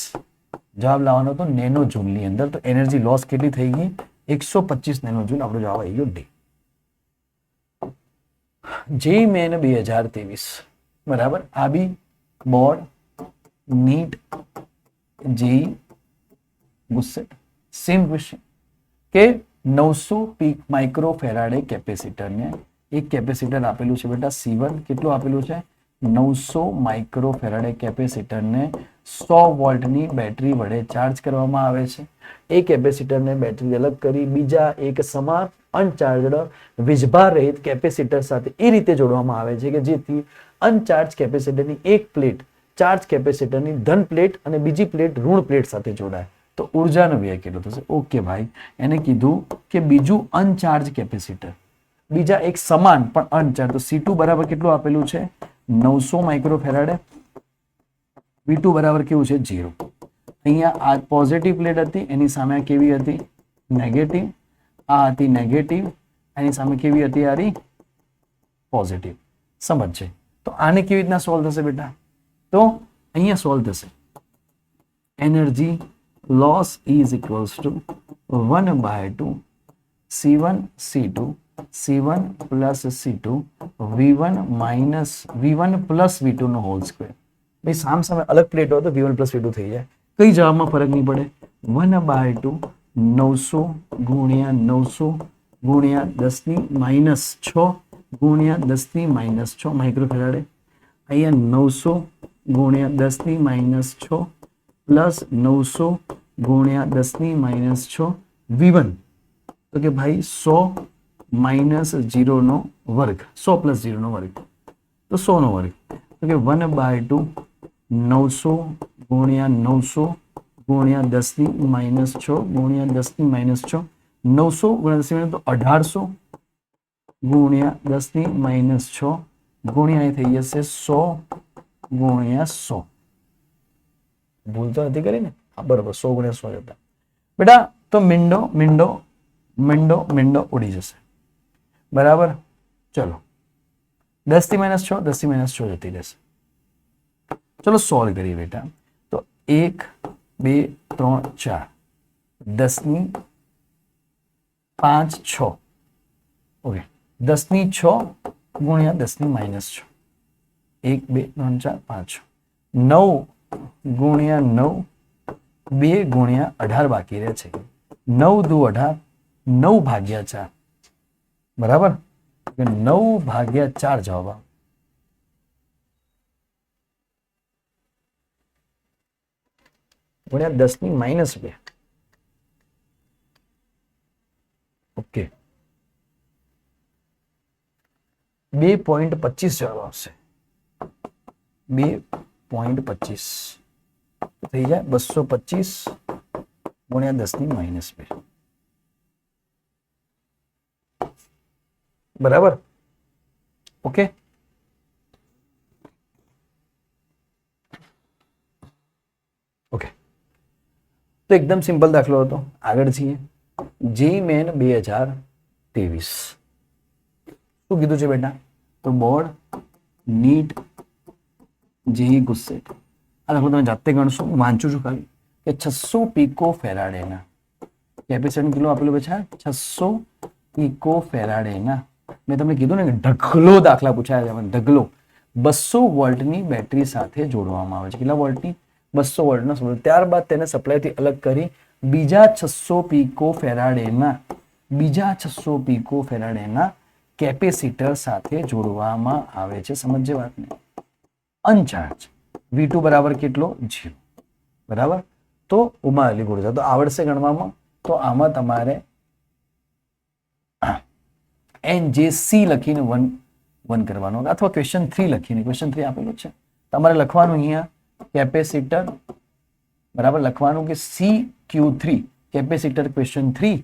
જવાબ લાવવાનો તો નેનો જૂલની અંદર. તો એનર્જી લોસ કેટલી થઈ ગઈ? 125 નેનો જૂલ. આપણો જવાબ આવી ગયો ડી. JE Main 2023. બરાબર, આ B board, NEET, JEE, GUJCET, same question કે 900 પીક માઇક્રો ફેરાડે કેપેસિટરને, એક કેપેસિટર આપેલું છે બેટા C1, કેટલું આપેલું છે? 900 માઇક્રો ફેરાડે કેપેસિટરને 100 વોલ્ટની બેટરી વડે ચાર્જ કરવામાં આવે છે. એ કેપેસિટરને બેટરી અલગ કરી બીજા એક સમાન અનચાર્જડ વીજભાર રહિત કેપેસિટર સાથે એ રીતે જોડવામાં આવે છે કે જેથી અનચાર્જ કેપેસિટરની એક પ્લેટ ચાર્જ કેપેસિટરની ધન પ્લેટ અને બીજી પ્લેટ ઋણ પ્લેટ સાથે જોડાય. તો ઉર્જાનો વ્યય કેટલો થશે? ઓકે ભાઈ, એને કીધું કે બીજું અનચાર્જ કેપેસિટર, બીજા એક સમાન પણ અનચાર્જ. તો C2 બરાબર કેટલું આપેલું છે? 900 માઇક્રો ફેરાડે. V2 બરાબર કેવું છે? 0. અહીંયા આ પોઝિટિવ પ્લેટ હતી, એની સામે આ કેવી હતી? નેગેટિવ. આ હતી નેગેટિવ, એની સામે કેવી હતી? આ રહી પોઝિટિવ. સમજશે? તો આને કેવી રીતના સોલ્વ થશે બેટા? તો અહીંયા સોલ્વ થશે. Energy loss is equals to 1/2 C1 C2 C1 plus C2 V1 minus V1 plus V2 નો હોલ સ્ક્વેર. ભાઈ સામ સામે અલગ પ્લેટ હોય તો V1 પ્લસ V2 થઈ જાય, કઈ જવાબમાં ફરક નહીં પડે. 1/2 900 ગુણ્યા 900 ગુણ્યા 10⁻6 ગુણ્યા 10⁻6 માઇક્રો ફેરાડે. અહીંયા 900 ગુણ્યા 10⁻6 પ્લસ 900 ગુણ્યા 10⁻6 V1, તો કે ભાઈ 100 - 0 નો વર્ગ, 100 પ્લસ 0 નો વર્ગ, તો 100 નો વર્ગ. તો કે 1/2 900 ગુણ્યા 900 ગુણ્યા 10⁻6 ગુણ્યા 10⁻6, 900 ગુણ્યા 10⁻6 તો 1800 ગુણ્યા 10⁻6 ગુણ્યા એ થઈ જશે 100 ગુણ્યા 100. ભૂલ તો નથી કરી ને? હા બરોબર, 100 ગુણ્યા 100 જતા બેટા. તો મીંડો મીંડો મીંડો મીંડો ઉડી જશે. બરાબર, ચલો 10⁻6 10⁻6 જતી રહેશે. ચલો સોલ્વ કરીએ બેટા. તો 1 2 3 4 10⁵ 6. ઓકે, 10⁶ ગુણ્યા 10⁻6, 1 2 3 4 5 9 ગુણ્યા 9, 2 ગુણ્યા 18 બાકી રહે છે. 9 દુ 18, 9/4 બરાબર, 9/4 જવાબ આવે. ગુણ્યા 10⁻2. ઓકે, 2.25 જવાબ આવશે. 2.25 થઈ જાય 225 ગુણ્યા 10⁻2. બરાબર. ઓકે, ઓકે, તો એકદમ સિમ્પલ દાખલો હતો. આગળ છીએ. JEE Main 2023. શું કીધું છે બેટા? તો બોર્ડ નીટ જેઈ ગુસ્સેટ. આ દાખલો તમે જાતે ગણશો, હું વાંચું છું ખાલી કે 600 પીકો ફેરાડેના કેપેસિટર કિલો આપેલું છે. 600 પીકો ફેરાડેના મેં તમને કીધું ને કે ઢગલો દાખલા પૂછાયા છે. ઢગલો 200 વોલ્ટની બેટરી સાથે જોડવામાં આવે છે. કેટલા વોલ્ટની? 200 વોલ્ટનો સપ્લાય. ત્યારબાદ તેને સપ્લાયથી અલગ કરી બીજા 600 પીકો ફેરાડેના કેપેસિટર સાથે જોડવામાં આવે છે. સમજ્જે વાતને? અનચાર્જ V2 બરાબર કેટલો? 0. બરાબર. તો ઉમાલી ઉર્જા તો આવડશે ગણવામાં. તો આમાં તમારે NJC લખીને 1 કરવાનો અથવા ક્વેશ્ચન 3 લખીને, ક્વેશ્ચન 3 આપેલું છે તમારે લખવાનું અહીંયા કેપેસિટર બરાબર લખવાનું કે CQ3 કેપેસિટર ક્વેશ્ચન 3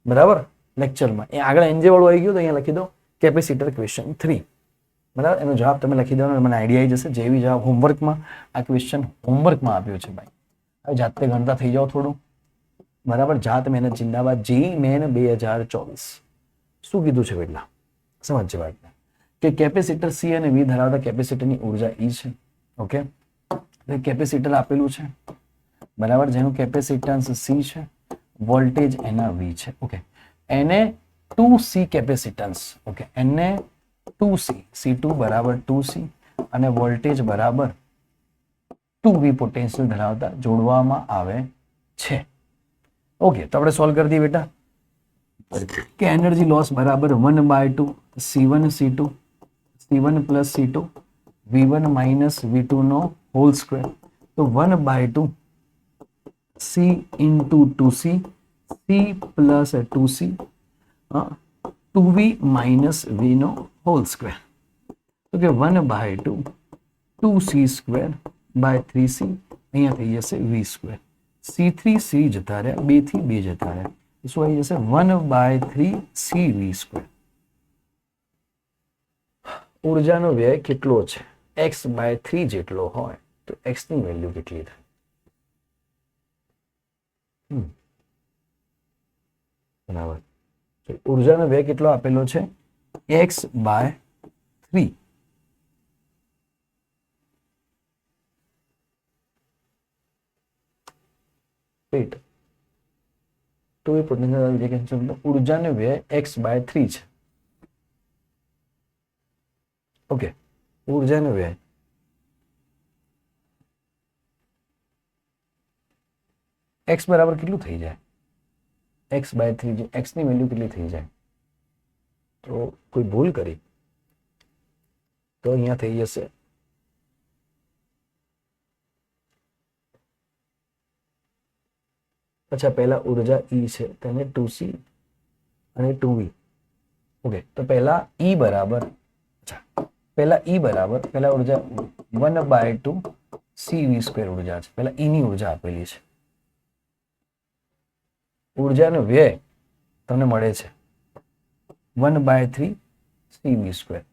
બરાબર લેક્ચરમાં. એ આગળ NJ વાળું આવી ગયું તો અહીંયા લખી દો કેપેસિટર ક્વેશ્ચન 3 બરાબર. એનો જવાબ તમે લખી દેવાનો, મને આઈડિયા આવી જશે. જેવી જવાબ હોમવર્કમાં આ ક્વેશ્ચન હોમવર્કમાં આપ્યો છે ભાઈ. હવે જાતે ગણતા થઈ જાઓ થોડું બરાબર. જાત મહેનત જિંદાબાદ. JE main 2024. શું કીધું છે બેટા? સમજજો વાતને કે કેપેસિટર C અને V ધરાવતા કેપેસિટરની ઉર્જા E છે. ઓકે, કેપેસિટર આપેલું છે બરાબર, જેનું કેપેસિટન્સ C છે, વોલ્ટેજ એના V છે. ઓકે, એને 2C કેપેસિટન્સ. ઓકે, એને 2C C2 બરાબર 2C અને વોલ્ટેજ બરાબર 2V પોટેન્શિયલ ધરાવતા જોડવામાં આવે છે. ઓકે, તો આપણે સોલ્વ કરી દઈએ બેટા કે એનર્જી લોસ બરાબર 1/2 C1 C2 C1 plus C2 V1 minus V2 નો હોલ સ્ક્વેર. તો 1/2 C into 2C C plus 2C 2V minus V નો હોલ સ્ક્વેર. તો કે 1/2 2C સ્ક્વેર બાય 3C અહીંયા થઈ જશે V સ્ક્વેર. C3 C જતા રહ્યા, 2 થી 2 જતા રહ્યા. શું આવી જશે? 1/3 CV સ્ક્વેર. ઉર્જાનો વ્યય કેટલો છે? x/3 જેટલો હોય તો x ની વેલ્યુ કેટલી થાય? બરાબર. ઉર્જાનો વ્યય કેટલો આપેલો છે? x/3. વેઇટ તો એ પોટેન્શિયલ ઉર્જાનો વ્યય x/3 છે. ઓકે, ઉર્જાનો વ્યય x બરાબર કેટલું થઈ જાય? x/3 x ની વેલ્યુ કેટલી થઈ જાય? તો કોઈ ભૂલ કરી તો અહીંયા થઈ જશે અચ્છા પહેલા ઉર્જા E છે તેને 2C અને 2V. ઓકે, તો પહેલા E બરાબર પહેલા ઉર્જા 1/2 CV સ્ક્વેર ઉર્જા છે. પહેલા E ની ઉર્જા આપેલી છે. ઉર્જાનો વ્યય તમને મળે છે 1/3 CV સ્ક્વેર.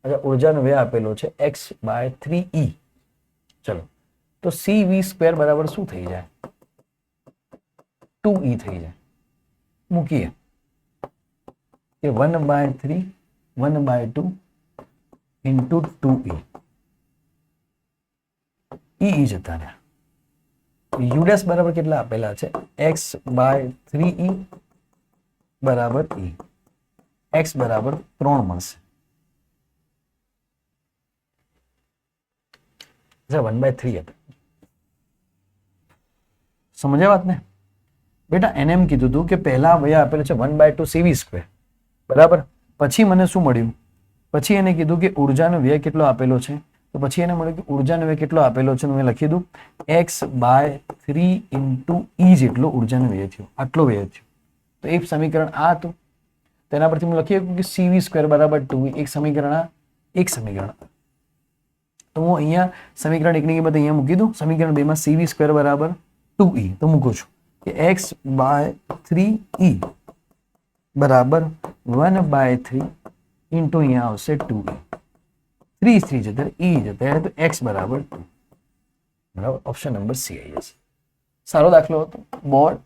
અચ્છા, ઉર્જાનો વ્યય આપેલો છે x/3E. ચલો, તો CV સ્ક્વેર બરાબર શું થઈ જાય? 2E થઈ જાય. મૂકીએ કે 1/3 1/2 ઇન્ટુ 2E. E જતા રહ્યા. U ડેશ બરાબર કેટલા આપેલા છે? x/3E બરાબર E. x બરાબર 3 મળશે. 1/3 હતા. સમજ્યા વાત ને? બેટા એને એમ કીધું હતું કે પહેલા વયા આપેલો છે 1/2 CV², બરાબર. પછી મને શું મળ્યું, પછી એને કીધું કે ઉર્જાનો વ્યય કેટલો આપેલો છે, તો પછી એને મળ્યું કે ઉર્જાનો વ્યય કેટલો આપેલો છે, મેં લખી દઉં x/3 × E જેટલો ઉર્જાનો વ્યય થયો, આટલો વ્યય થયો. તો એક સમીકરણ આ હતું. તેના પરથી હું લખી શકું કે CV² બરાબર 2E. એક સમીકરણ આ, એક સમીકરણ. તો હું અહીંયા સમીકરણ એકની કિંમત અહીંયા મૂકી દઉં. સમીકરણ 2 માં CV² બરાબર 2E તો મૂકું છું કે x/3E બરાબર 1/3 ઇન્ટુ અહીંયા આવશે 2E. 3 3 છે ત્યારે E છે ત્યારે તો x બરાબર 2. બરાબર, ઓપ્શન નંબર સી આવી જશે. સારો દાખલો હતો. બોર્ડ,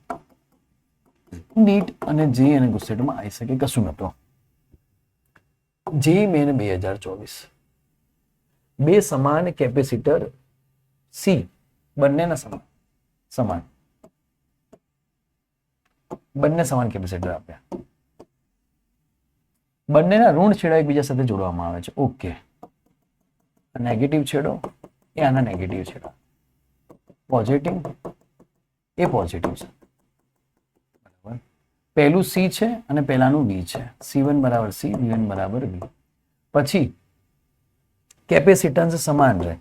નીટ અને જે અને ગુસ્સેટમાં આવી શકે, કશું નતો. જે મેન 2024, બે સમાન કેપેસિટર સી, બંનેના સમાન બંને સમાન કેપેસિટર આપ્યા. બંનેના ઋણ છેડા એકબીજા સાથે જોડવામાં આવે છે. ઓકે, નેગેટિવ છેડો એ આના નેગેટિવ છેડા, પોઝિટિવ એ પોઝિટિવ છે. બરાબર, પહેલું સી છે અને પહેલાનું બી છે. C1 બરાબર સી, V1 બરાબર બી. પછી કેપેસિટન્સ સમાન રહે,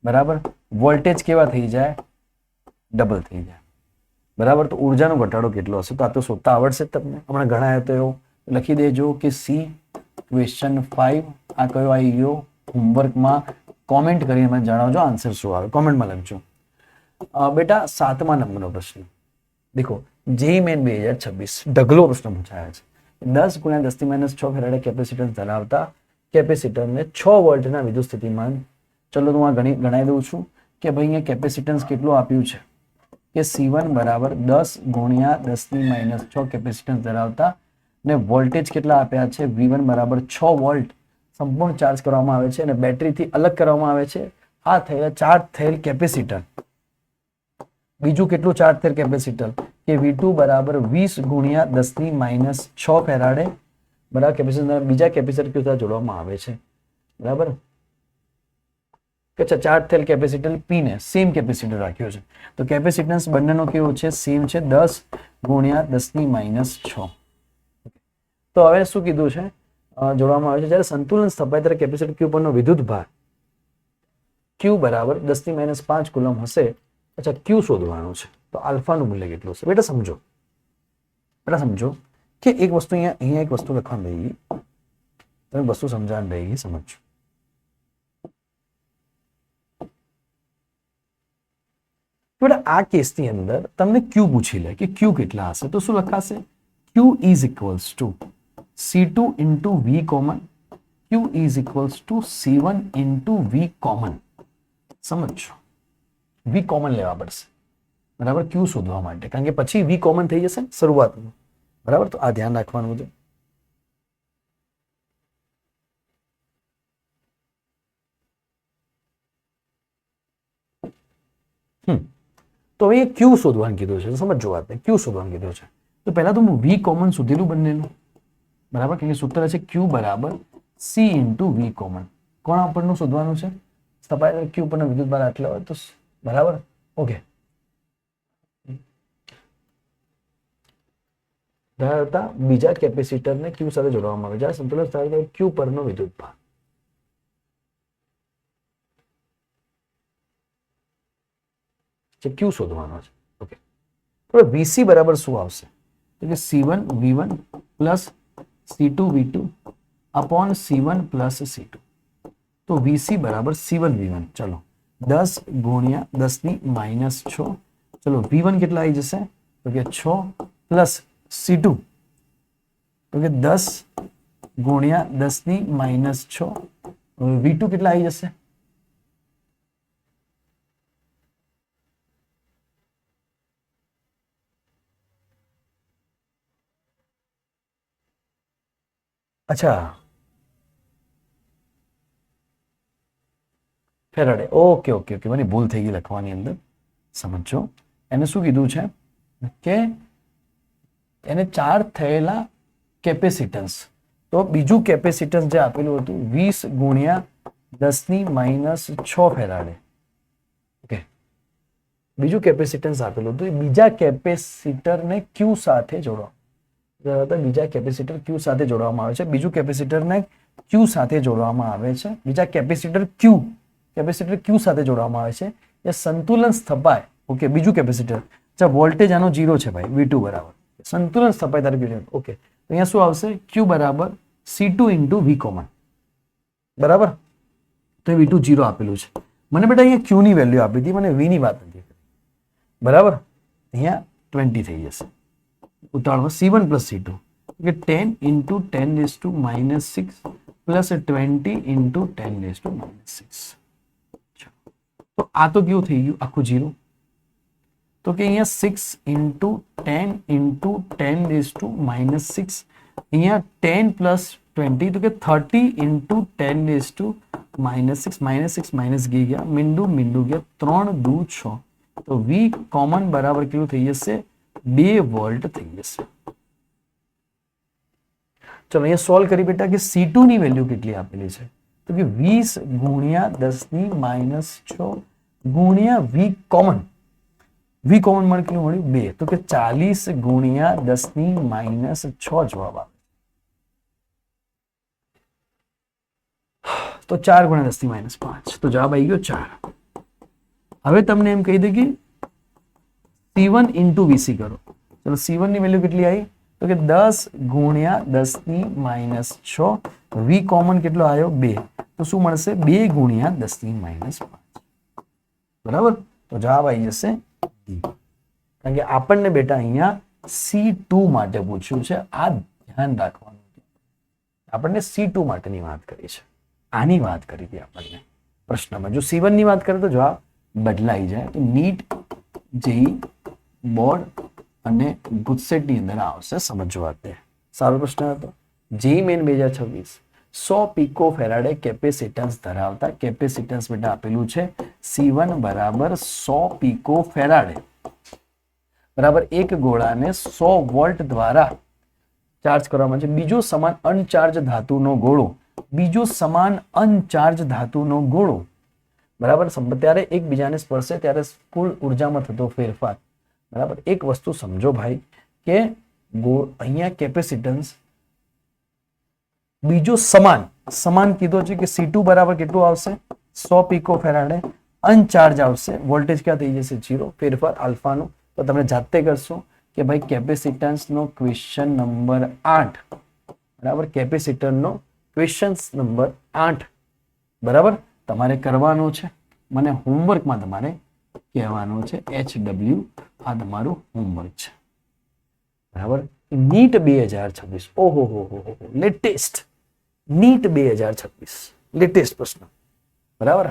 બરાબર. વોલ્ટેજ કેવા થઈ જાય, ડબલ થઈ જાય. બરાબર, તો ઉર્જાનો ઘટાડો કેટલો હશે, તો આ તો શોધતા આવડશે જ તમને. હમણાં ઘણા તો એવું લખી દેજો કે સી ક્વેશ્ચન 5 આ કયો આવી ગયો હોમવર્કમાં. કોમેન્ટ કરીને મને જણાવજો આન્સર શું આવે, કોમેન્ટમાં લખજો. બેટા 7મા નંબરનો પ્રશ્ન દેખો, જે મેન 2026 ઢગલો પ્રશ્ન પૂછાયા છે. 10 × 10⁻6 ફેરાડે કેપેસિટન્સ ધરાવતા કેપેસિટરને 6 વોલ્ટના વિદ્યુત સ્થિતિમાન, ચલો હું આ ગણાવી દઉં છું કે ભાઈ અહીંયા કેપેસિટન્સ કેટલું આપ્યું છે કે C1 બરાબર 10 × 10⁻6 કેપેસિટન્સ ધરાવતા ને વોલ્ટેજ કેટલા આપ્યા છે, V1 બરાબર 6 વોલ્ટ સંપૂર્ણ ચાર્જ કરવામાં આવે છે અને બેટરીથી અલગ કરવામાં આવે છે. આ થયેલા ચાર્જ થયેલ કેપેસિટર, બીજું કેટલું ચાર્જ થયેલ કેપેસિટર કે V2 બરાબર 20 × 10⁻6 ફેરાડે, બરાબર. કેપેસિટર બીજા કેપેસિટર કેવી રીતે જોડવામાં આવે છે, બરાબર. કે ચાર્જ થયેલ કેપેસિટર P ને સેમ કેપેસિટર રાખ્યો છે, તો કેપેસિટન્સ બંનેનો કેવો છે, સેમ છે, 10 × 10⁻6. તો હવે શું કીધું છે, જોડવામાં આવે છે જ્યારે સંતુલન સ્થપાય ત્યારે કેપેસિટર Q પરનો વિદ્યુત ભાર Q બરાબર 10⁻5 કુલમ હશે. અચ્છા, Q શોધવાનું છે, તો આલ્ફાનું મૂલ્ય કેટલું હશે. બેટા સમજો કે એક વસ્તુ અહીંયા એક વસ્તુ લખવાની રહી ગઈ, તમે વસ્તુ સમજાવવાની રહી ગઈ, સમજો. બેટા આ કેસની અંદર તમને Q પૂછી લે કે Q કેટલા હશે, તો શું લખાશે, Q is equals two C2 × V common, Q is equals two C1 × V common. સમજો, V કોમન લેવા પડશે, બરાબર, Q શોધવા માટે, કારણ કે પછી V કોમન થઈ જશે શરૂઆતમાં, બરાબર. તો આ ધ્યાન રાખવાનું છે. તો હવે Q શોધવાનું કીધું છે, સમજો વાતને, Q શોધવાનું કીધું છે. તો પહેલા તો હું V કોમન શોધેલું બંનેનું, બરાબર, કારણ કે સૂત્ર છે Q બરાબર C × V કોમન. કોના ઉપરનું શોધવાનું છે, સ્થપાય Q ઉપરનો વિદ્યુત ભાર આટલો હોય તો, બરાબર. ઓકે, ધરાવતા બીજા કેપેસિટરને Q સાથે જોડવામાં આવે જ્યારે સંતુલન સ્થાપિત Q પરનો વિદ્યુત ભાર. Q શોધવાનો છે. ઓકે, તો VC બરાબર શું આવશે, તો કે C1 V1 plus C2 V2 upon C1 plus C2. તો VC બરાબર C1 V1, ચલો 10 × 10⁻6, ચલો V1 કેટલા આવી જશે, તો કે 6 પ્લસ C2 તો કે 10 × 10⁻6, V2 કેટલા આવી જશે, અચ્છા ફેરાડે. ઓકે ઓકે ઓકે, મને ભૂલ થઈ ગઈ લખવાની અંદર. સમજો, એને શું કીધું છે કે એને ચાર્જ થયેલા કેપેસિટન્સ, તો બીજું કેપેસિટન્સ જે આપેલું હતું 20 × 10⁻6 ફેરાડે. ઓકે, બીજું કેપેસિટન્સ આપેલું હતું, બીજા કેપેસિટરને ક્યુ સાથે જોડવા, બીજા કેપેસિટર ક્યુ સાથે જોડવામાં આવે છે, બીજું કેપેસિટરને ક્યુ સાથે જોડવામાં આવે છે, બીજા કેપેસિટર ક્યુ સાથે જોડવામાં આવે છે, એ સંતુલન સ્થપાય. ઓકે, બીજું કેપેસિટર, વોલ્ટેજ આનો 0 છે ભાઈ, V2 બરાબર સંતુલન સ્થપાય તારે. ઓકે, તો અહીંયા શું આવશે? Q બરાબર C2 ઇન્ટુ V કોમન, બરાબર. તો V2 0 આપેલું છે. મને બેટા અહીંયા Q ની વેલ્યુ આપી હતી, મને V ની વાત નથી કરી, બરાબર. અહીંયા 20 થઈ જશે ઉતાવળમાં. C1 પ્લસ C2 કે 10 ઇન્ટુ 10⁻6 પ્લસ 20 ઇન્ટુ 10⁻6. તો આ તો કેવું થઈ ગયું આખું 0. તો કે અહીંયા 6 ઇન્ટુ 10 ઇન્ટુ 10⁻6, અહીંયા 10 પ્લસ 20 તો કે 30 ઇન્ટુ 10⁻6, -6 માઇનસ ગયા, મીંડું ગયા, 3 દુ 6. તો V કોમન બરાબર કેવું થઈ જશે? 2 વોલ્ટ થઈ જશે. ચલો અહીંયા સોલ્વ કરી બેટા કે C2 ની વેલ્યુ કેટલી આપેલી છે? તો કે 20 ગુણ્યા 10⁻6 ગુણ્યા V કોમન. V કોમન મને કેટલું મળ્યું? 2. તો કે 40 ગુણ્યા 10⁻6 જવાબ આવે. તો 4 ગુણ્યા 10⁻5, તો જવાબ આવી ગયો 4. હવે તમને એમ કહી દે કે C1 ઇન્ટુ VC કરો. ચલો C1 ની વેલ્યુ કેટલી આવી? તો કે 10 ગુણ્યા 10⁻6, V કોમન કેટલો આવ્યો? 2. તો શું મળશે? 2 ગુણ્યા 10⁻5, બરાબર. તો જવાબ આવી જશે D. કારણ કે આપણને બેટા અહીંયા C2 માટે પૂછ્યું છે, આ ધ્યાન રાખવાનું. આપણને C2 માટેની વાત કરી છે, આની વાત કરી હતી આપણને પ્રશ્નમાં. જો C1 ની વાત કરે તો જવાબ બદલાઈ જાય. તો નીટ, જેઈ, બોર્ડ અને ગુજસેટ ની અંદર આવશે, સમજવા તે. સારો પ્રશ્ન હતો. JE main 2026 100 pico Faraday capacitance ધરાવતા કેપેસિટન્સ બેટા આપેલું છે C1 બરાબર 100 પિકો ફેરાડે બરાબર એક ગોળાને 100 વોલ્ટ દ્વારા ચાર્જ કરવામાં છે. બીજો સમાન અનચાર્જ ધાતુનો ગોળો, બીજો સમાન અનચાર્જ ધાતુનો ગોળો બરાબર ત્યારે એકબીજાને સ્પર્શે ત્યારે કુલ ઉર્જામાં થતો ફેરફાર. બરાબર, એક વસ્તુ સમજો ભાઈ કે અહીંયા કેપેસિટન્સ બીજો સમાન કીધો છે કે C2 બરાબર કેટલું આવશે? 100 પિકો ફેરાડે. અનચાર્જ આવશે, વોલ્ટેજ ક્યાં થઈ જશે? 0. ફેરફાર આલ્ફાનો તો તમે જાતે કરશો કે ભાઈ કેપેસિટન્સનો ક્વેશ્ચન નંબર 8 બરાબર, કેપેસિટરનો ક્વેશ્ચન નંબર 8 બરાબર તમારે કરવાનો છે. મને હોમવર્કમાં તમારે કહેવાનું છે HW, આ તમારું હોમવર્ક છે બરાબર. નીટ 2026, ઓહો હો લેટેસ્ટ નીટ 2026 લેટેસ્ટ પ્રશ્ન બરાબર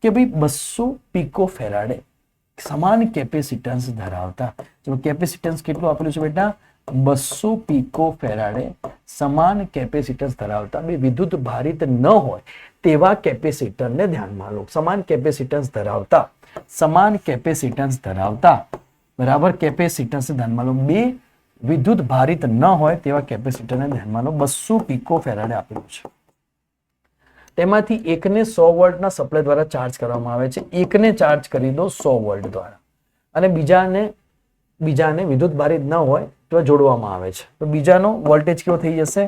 કે ભાઈ 200 પિકો ફેરાડે સમાન કેપેસિટન્સ ધરાવતા, જો કેપેસિટન્સ કેટલું આપેલું છે બેટા? 200 પિકો ફેરાડે સમાન કેપેસિટન્સ ધરાવતા બે વિદ્યુત ભારિત ન હોય તેવા કેપેસિટરને ધ્યાનમાં લો. સમાન કેપેસિટન્સ ધરાવતા બરાબર કેપેસિટન્સ ધ્યાનમાં લો. બે વિદ્યુત ભારિત ન હોય તેવા કેપેસિટરને ધ્યાનમાં લો. 200 પિકો ફેરાડે આપેલું છે. તેમાંથી એકને 100 વોલ્ટના સપ્લાય દ્વારા ચાર્જ કરવામાં આવે છે. એકને ચાર્જ કરી દો 100 વોલ્ટ દ્વારા અને બીજાને વિદ્યુત ભારિત ન હોય તો જોડવામાં આવે છે. તો બીજાનો વોલ્ટેજ કેવો થઈ જશે?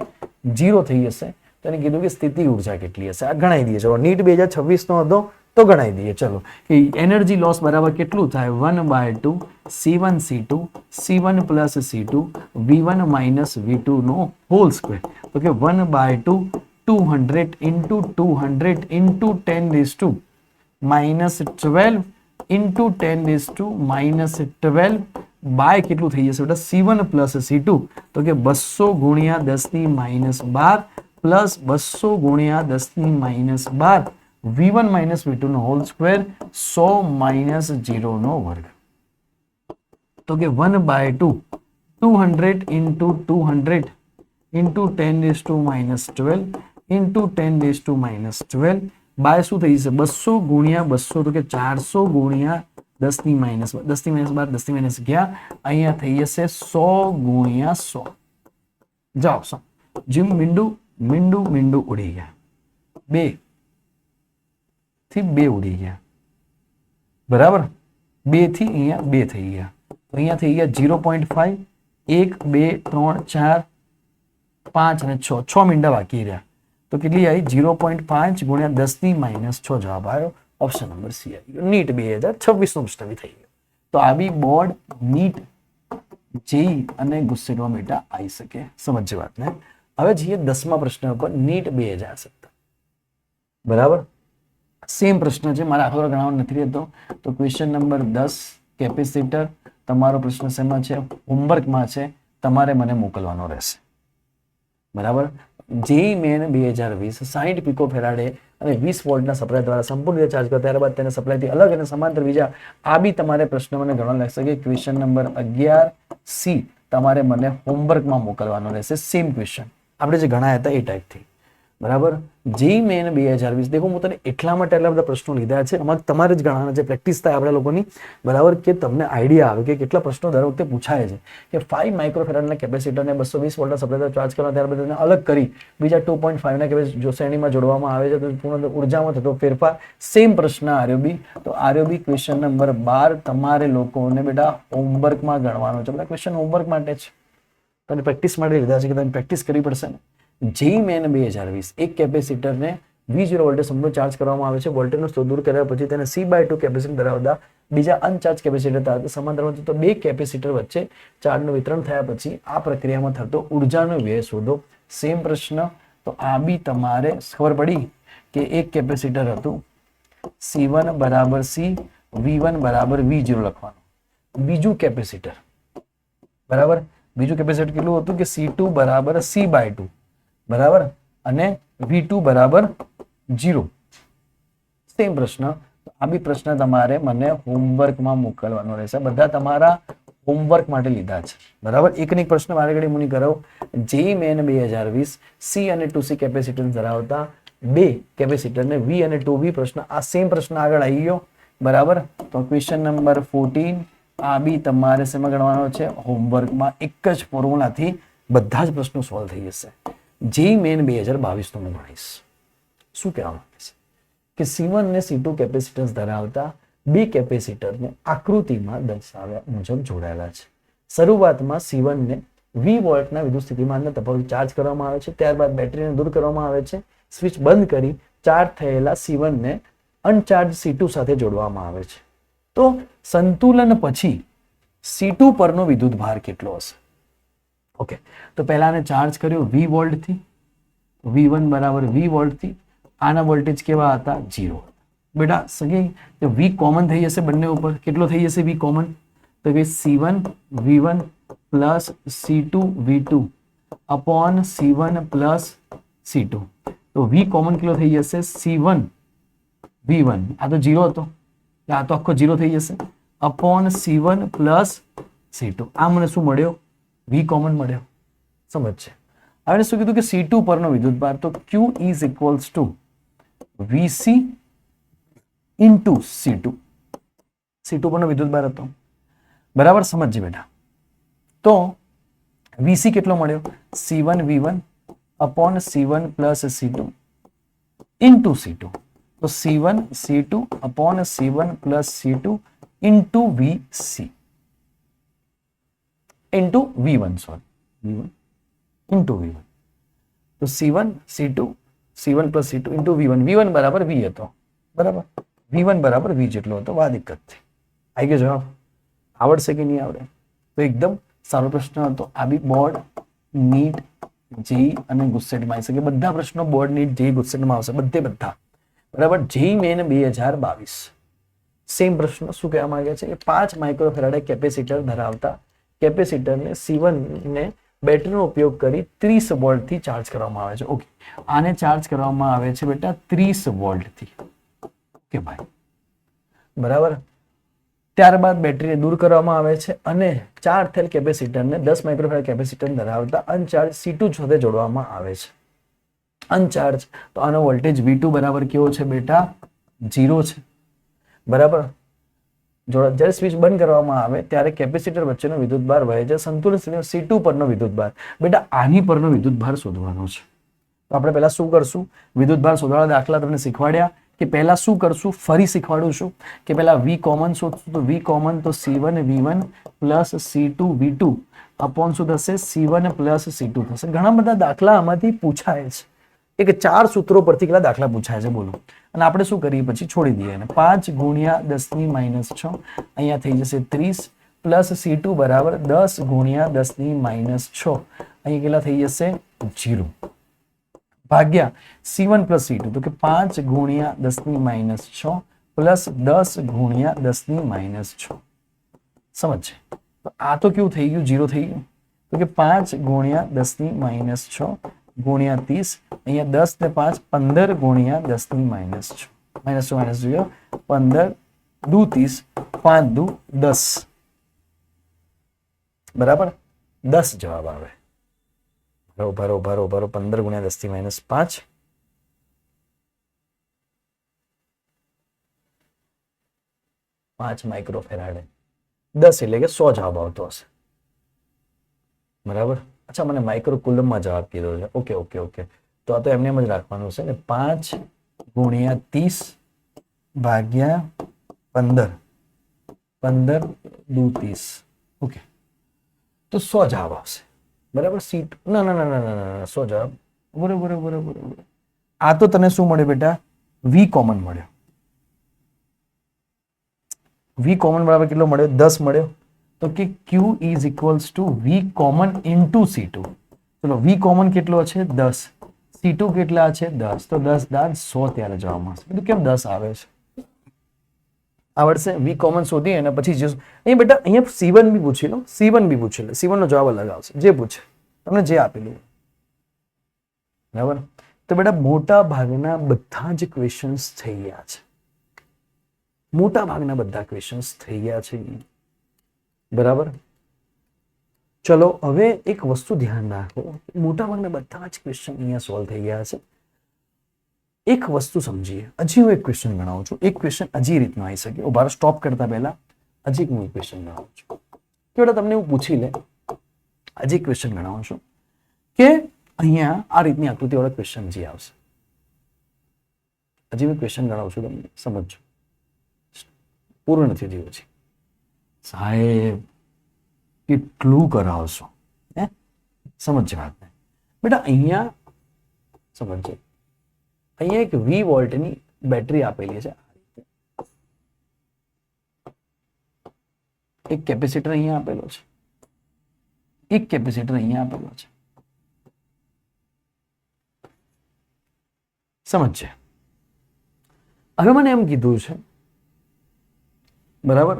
0 થઈ જશે. તો એને કીધું કે સ્થિતિ ઉર્જા કેટલી હશે? આ ગણાઈ દઈએ. ચલો નીટ 2026 નો હતો તો ગણાઈ દઈએ. ચલો કે એનર્જી લોસ બરાબર કેટલું થાય? 1/2 C1 C2 C1 plus C2 V1 minus V2 નો હોલ સ્ક્વેર. તો કે 1/2 200 into 200 into 10 raised to minus 12 into 10 raised to minus 12 by કેટલું થઈ જશે બેટા? C1 plus C2. તો કે 200 ગુણ્યા 10⁻12 પ્લસ 200 ગુણ્યા 10⁻12 V1 માઇનસ V2 નો હોલ સ્ક્વેર 100 માઇનસ 0 નો વર્ગ. તો કે 1/2 200 into 200 into 10 raised to minus 12 into 10 raised to minus 12 by શું થઈ જશે? 200 ગુણ્યા 200 તો કે 400 ગુણ્યા 10⁻12 10⁻12 ગયા અહીંયા થઈ જશે 100 ગુણ્યા 100. જાઓ જીમ મીંડું ઉડી ગયા. 2 થી 2 ઉડી ગયા બરાબર. 2 થી અહીંયા 2 થઈ ગયા, તો અહીંયા થઈ ગયા 0.5, 1 2 3 4 5 અને 6, 6 મીંડા બાકી રહ્યા, તો કેટલી આવી? 0.5 ગુણ્યા 10 - 6 જવાબ આવ્યો. ઓપ્શન નંબર સી આવી ગયો. નીટ 2026 નો પ્રશ્ન બી થઈ ગયો. તો આ બી બોર્ડ, નીટ, જેઈ અને ગુસ્સેટમાં બેટા આવી શકે. સમજજો વાતને. હવે જઈએ 10મા પ્રશ્ન પર, નીટ 2017. બરાબર, સેમ પ્રશ્ન છે, મારે આખો ગણાવવાનો નથી રહેતો. તો ક્વેશ્ચન નંબર 10 કેપેસિટર. તમારો પ્રશ્ન શેમાં છે? હોમવર્કમાં છે, તમારે મને મોકલવાનો રહેશે. બરાબર. જેઈ મેન 2020 60 પિકો ફેરાડે અને 20 વોલ્ટના સપ્લાય દ્વારા સંપૂર્ણ રીતે ચાર્જ કરો, ત્યારબાદ તેને સપ્લાયથી અલગ અને સમાંતર બીજા, આ બી તમારે પ્રશ્ન મને ગણવા લાગશે કે ક્વેશ્ચન નંબર 11C તમારે મને હોમવર્કમાં મોકલવાનો રહેશે. સેમ ક્વેશ્ચન આપણે જે ગણાયા હતા એ ટાઈપથી. બરાબર. JEE Main 2020. દેખો, હું તને એટલા માટે એટલા બધા પ્રશ્નો લીધા છે, આમાં તમારે જ ગણવાના છે, પ્રેક્ટિસ થાય આપણા લોકોની. બરાબર, કે તમને આઈડિયા આવે કે કેટલા પ્રશ્નો દર વખતે પૂછાય છે. કે 5 માઇક્રોફેરાડના કેપેસિટરને 220 વોલ્ટના સપ્લાય ચાર્જ કરવા, ત્યારબાદ તેને અલગ કરી બીજા 2.5 ના કેપેસિટર શ્રેણીમાં જોડવામાં આવે છે, તો પૂર્ણ ઉર્જામાં થતો ફેરફાર. સેમ પ્રશ્ન આર્યો બી. તો આર્યો બી ક્વેશ્ચન નંબર 12 તમારે લોકોને બેટા હોમવર્કમાં ગણવાનો છે. બધા ક્વેશ્ચન હોમવર્ક માટે છે, તને પ્રેક્ટિસ માટે લીધા છે કે તમે પ્રેક્ટિસ કરવી પડશે ને. JEE Main 2020. એક કેપેસિટરને V0 વોલ્ટેજ સંપૂર્ણ ચાર્જ કરવામાં આવે છે. વોલ્ટેજનો સ્ત્રોત દૂર કર્યા પછી તેને C/2 કેપેસિટર ધરાવતા બીજા અનચાર્જ કેપેસિટર સાથે સમાંતરમાં થતો 2 કેપેસિટર વચ્ચે ચાર્જનું વિતરણ થયા પછી આ પ્રક્રિયામાં થતો ઉર્જાનો વ્યય શોધો. સેમ પ્રશ્ન. તો આ બી તમારે ખબર પડી કે એક કેપેસિટર હતું, C1 બરાબર C, V1 બરાબર V0 લખવાનું. બીજું કેપેસિટર, બરાબર, બીજું કેપેસિટર કેટલું હતું કે C2 બરાબર C/2, બરાબર, અને V2 બરાબર 0. સેમ પ્રશ્ન. આ બી પ્રશ્ન તમારે મને હોમવર્કમાં મોકલવાનો રહેશે. બધા તમારા હોમવર્ક માટે લીધા છે. બરાબર. એકને એક પ્રશ્ન મારે ઘડી મુની કરાવો. જેઈ મેન 2020 C અને 2C કેપેસિટર ધરાવતા 2 કેપેસિટરને V અને 2V પ્રશ્ન. આ સેમ પ્રશ્ન આગળ આવી ગયો. બરાબર. તો ક્વેશ્ચન નંબર 14 આ બી તમારે શેમાં ગણવાનો છે? હોમવર્કમાં. એક જ ફોર્મ્યુલાથી બધા જ પ્રશ્નો સોલ્વ થઈ જશે. જેઈ મેન 2022 નું ગણીશ. શું કહેવા માંગે છે કે C1 ને C2 કેપેસિટન્સ ધરાવતા 2 કેપેસિટરને આકૃતિમાં દર્શાવ્યા મુજબ જોડાયેલા છે. શરૂઆતમાં C1 ને V વોલ્ટના વિદ્યુત સ્થિતિમાનના તફાવત ચાર્જ કરવામાં આવે છે, ત્યારબાદ બેટરીને દૂર કરવામાં આવે છે. સ્વિચ બંધ કરી ચાર્જ થયેલા C1 ને અનચાર્જ C2 સાથે જોડવામાં આવે છે. તો સંતુલન પછી C2 પરનો વિદ્યુત ભાર કેટલો હશે? ઓકે, તો પહેલાને ચાર્જ કર્યો V વોલ્ટથી, V1 બરાબર V વોલ્ટથી. આના વોલ્ટેજ કેવા હતા? 0. બેટા સગી V કોમન થઈ જશે બંને ઉપર. કેટલો થઈ જશે V કોમન? તો કે C1 V1 plus C2 V2 upon C1 plus C2. તો V કોમન કેટલો થઈ જશે? C1 V1. આ તો 0 હતો, આ તો આખો 0 થઈ જશે, અપોન C1 પ્લસ C2. આ મને શું મળ્યો? V કોમન મળ્યો. સમજ છે? હવે શું કીધું કે C2 પરનો વિદ્યુતભાર, તો Q is equals two VC into C2. C2 પરનો વિદ્યુતભાર હતો. બરાબર, સમજજી બેટા. તો VC કેટલો મળ્યો? C1 V1 upon C1 plus C2 into C2. તો C1 C2 upon C1 plus C2 into VC into V1, sorry V1 into V1. તો C1 C2 C1 plus C2 into V1. V1 બરાબર V હતો. બરાબર, V1 બરાબર V જેટલો હતો. આ દિક્કત થઈ. આવી ગયો જવાબ? આવડશે કે નહીં આવડે? તો એકદમ સારો પ્રશ્ન હતો. આ બી બોર્ડ, નીટ, જેઈ અને ગુસ્સેટમાં આવી શકે. બધા પ્રશ્નો બોર્ડ, નીટ, જેઈ, ગુસ્સેટમાં આવશે. બધા. બરાબર. જેઈ મેન 2022 સેમ પ્રશ્ન. શું કહેવા માંગે છે કે 5 માઇક્રોફેરાડે કેપેસિટર ધરાવતા કેપેસિટરને C1 ને બેટરીનો ઉપયોગ કરી 30 વોલ્ટથી ચાર્જ કરવામાં આવે છે. ઓકે, આને ચાર્જ કરવામાં આવે છે બેટા 30 વોલ્ટથી. ઓકે ભાઈ, બરાબર. ત્યારબાદ બેટરીને દૂર કરવામાં આવે છે અને ચાર્જ થયેલ કેપેસિટરને 10 માઇક્રોફેરાડ કેપેસિટર ધરાવતા અનચાર્જ C2 સાથે જોડવામાં આવે છે. અનચાર્જ, તો આનો વોલ્ટેજ V2 બરાબર કેવો છે બેટા? 0 છે. બરાબર. જ્યારે સ્વિચ બંધ કરવામાં આવે ત્યારે કેપેસિટર વચ્ચેનો વિદ્યુતભાર વહે છે. સંતુલિત સ્થિતિમાં C2 પરનો વિદ્યુતભાર. બેટા આની પરનો વિદ્યુતભાર શોધવાનો છે. તો આપણે પહેલા શું કરશું? વિદ્યુતભાર શોધવાના દાખલા તમને શીખવાડ્યા કે પહેલા શું કરશું, ફરી શીખવાડું છું કે પહેલા વી કોમન શોધશું. તો વી કોમન તો C1 V1 plus C2 V2 upon શું થશે, C1 પ્લસ C2 થશે. ઘણા બધા દાખલા આમાંથી પૂછાય છે. એક 4 સૂત્રો પરથી કેટલા દાખલા પૂછાય છે બોલો. અને આપણે શું કરીએ પછી છોડી દઈએ એને. 5 ગુણ્યા 10⁻6 અહીંયા થઈ જશે 30 પ્લસ C2 બરાબર 10 ગુણ્યા 10⁻6 અહીંયા કેટલા થઈ જશે 0 ભાગ્યા C1 પ્લસ C2 તો કે 5 ગુણ્યા 10⁻6 પ્લસ 10 ગુણ્યા 10⁻6. સમજ છે? તો આ તો કેવું થઈ ગયું, 0 થઈ ગયું. તો કે 5 ગુણ્યા 10⁻6 ગુણ્યા 30 અહીંયા 10 ને 5 15 ગુણ્યા 10⁻6 -0 15 દુ 30 5 દુ 10 બરાબર 10 જવાબ આવે. ભરો 15 ગુણ્યા 10⁻5 5 માઇક્રોફેરાડે 10 એટલે કે 100 જવાબ આવતો હશે. બરાબર. અચ્છા મને માઇક્રો કુલમમાં જવાબ કીધો છે. ઓકે તો આ તો એમને એમ જ રાખવાનું છે ને 5 ગુણ્યા 30 ભાગ્યા 15 15 દુ 30 ઓકે તો 100 જવાબ આવશે. બરાબર. સીટ ના 100 જવાબ. બરાબર. આ તો તને શું મળ્યું બેટા, વી કોમન મળ્યો. વી કોમન બરાબર કેટલો મળ્યો, 10 મળ્યો. તો કે Q is equals to V common into C2. ચલો V કોમન કેટલો છે 10, C2 કેટલા છે 10, તો 10 દાન 100 ત્યારે જવાબ મળશે. કીધું કેમ 10 આવે છે, આવડશે. V કોમન શોધી અને પછી જો અહીં બેટા અહીંયા C1 બી પૂછી લો, C1 બી પૂછી લો, C1 નો જવાબ અલગ આવશે, જે પૂછે તમને જે આપેલું. બરાબર. તો બેટા મોટા ભાગના બધા જ ક્વેશ્ચન્સ થઈ ગયા છે. મોટા ભાગના બધા ક્વેશ્ચન્સ થઈ ગયા છે. બરાબર. ચલો હવે એક વસ્તુ ધ્યાન રાખો, મોટા ભાગના બધા જ ક્વેશ્ચન અહીંયા સોલ્વ થઈ ગયા છે. એક વસ્તુ સમજીએ. હજી હું એક ક્વેશ્ચન ગણાવું છું. એક ક્વેશ્ચન હજી રીતનો આવી શકે. ઉભા સ્ટોપ કરતા પહેલા હજી હું એક ક્વેશ્ચન ગણાવું છું કે બેટા તમને હું પૂછી લે. હજી ક્વેશ્ચન ગણાવું છું કે અહીંયા આ રીતની આકૃતિ વાળો ક્વેશ્ચન હજી આવશે. હજી હું ક્વેશ્ચન ગણાવું છું, તમને સમજજો. પૂરું નથી થયું હજી. સાહેબ કેટલું કરાવશો, હે સમજજો વાતને બેટા. અહીંયા સમજજો, અહીંયા એક 20 વોલ્ટની બેટરી આપેલી છે. એક કેપેસિટર અહીંયા આપેલો છે, એક કેપેસિટર અહીંયા આપેલો છે. સમજશે? હવે મને એમ કીધું છે બરાબર,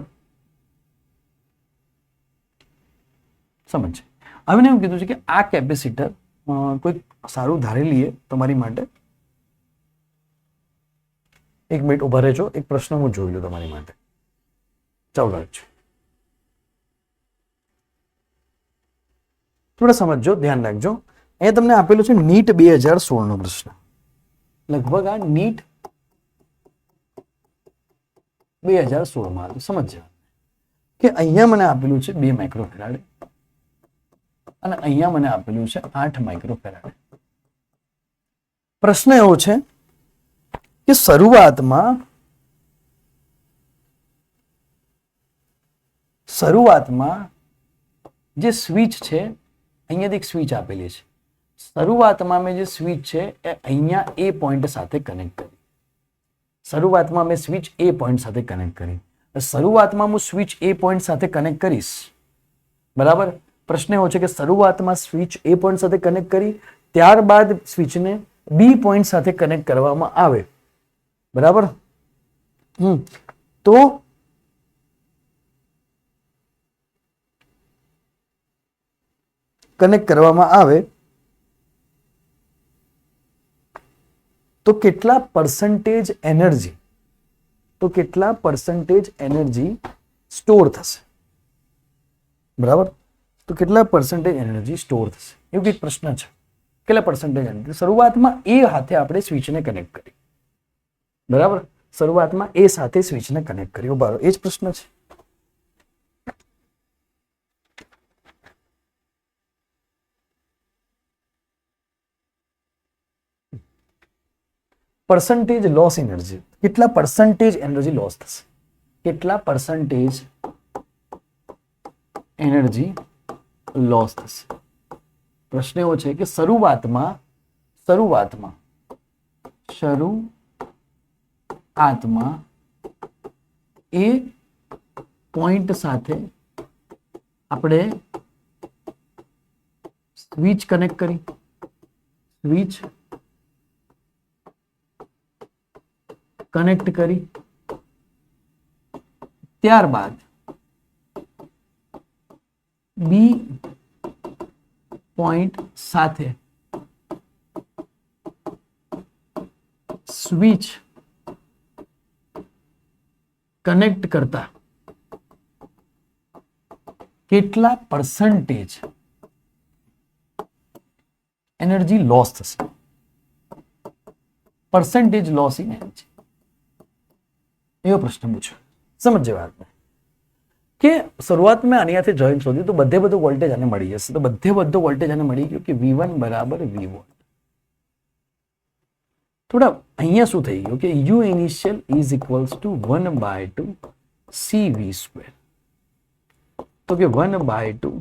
સમજ. હવે મને એમ કીધું છે કે આ કેપેસિટર કોઈ સારું ધારી લઈએ તમારી માટે. એક મિનિટ ઉભા રહેજો, એક પ્રશ્ન હું જોઈ લઉં તમારી માટે. ચાલો રાખજો, થોડા સમજજો, ધ્યાન રાખજો. અહીંયા તમને આપેલું છે નીટ 2016 નો પ્રશ્ન. લગભગ આ નીટ 2016 માં સમજજો કે અહીંયા મને આપેલું છે 2 માઇક્રોફેરાડે અને અહીંયા મને આપેલું છે 8 માઇક્રોફેરાડે. પ્રશ્ન એવો છે કે શરૂઆતમાં જે સ્વિચ છે, અહીંયાથી એક સ્વિચ આપેલી છે. શરૂઆતમાં મેં જે સ્વિચ છે એ અહીંયા એ પોઈન્ટ સાથે કનેક્ટ કરી. શરૂઆતમાં મેં સ્વિચ એ પોઈન્ટ સાથે કનેક્ટ કરી. શરૂઆતમાં હું સ્વિચ એ પોઈન્ટ સાથે કનેક્ટ કરીશ. બરાબર. પ્રશ્ન એવો છે કે શરૂઆતમાં સ્વિચ એ પોઈન્ટ સાથે કનેક્ટ કરી, ત્યારબાદ સ્વિચને બી પોઈન્ટ સાથે કનેક્ટ કરવામાં આવે. બરાબર. તો કનેક્ટ કરવામાં આવે તો કેટલા પર્સન્ટેજ એનર્જી સ્ટોર થશે. બરાબર. તો કેટલા પર્સન્ટેજ એનર્જી સ્ટોર થશે એવું કંઈક પ્રશ્ન છે. કેટલા પર્સન્ટેજ એનર્જી શરૂઆતમાં એ હાથે આપણે સ્વિચને કનેક્ટ કરી. બરાબર. શરૂઆતમાં એ સાથે સ્વિચને કનેક્ટ કર્યો. બરાબર. એ જ પ્રશ્ન છે. percentage loss energy, કેટલા percentage energy loss થશે, કેટલા percentage energy loss થશે. પ્રશ્ન એવો છે કે શરૂઆતમાં એ પોઈન્ટ સાથે આપણે સ્વિચ કનેક્ટ કરી, ત્યારબાદ બી પોઈન્ટ સાથે સ્વિચ કનેક્ટ કરતા કેટલા percentage એનર્જી લોસ થશે, percentage loss in energy, એવો પ્રશ્ન પૂછ્યો. સમજે વાતને કે શરૂઆતમાં આની સાથે જોઈન્ટ શોધ્યું તો બધે બધું વોલ્ટેજ આને મળી જશે. તો બધે બધો વોલ્ટેજ આને મળી ગયો કે V1 બરાબર V વોલ્ટ. થોડા અહીંયા શું થઈ ગયું કે U initial is equals to 1/2 CV square. તો કે 1/2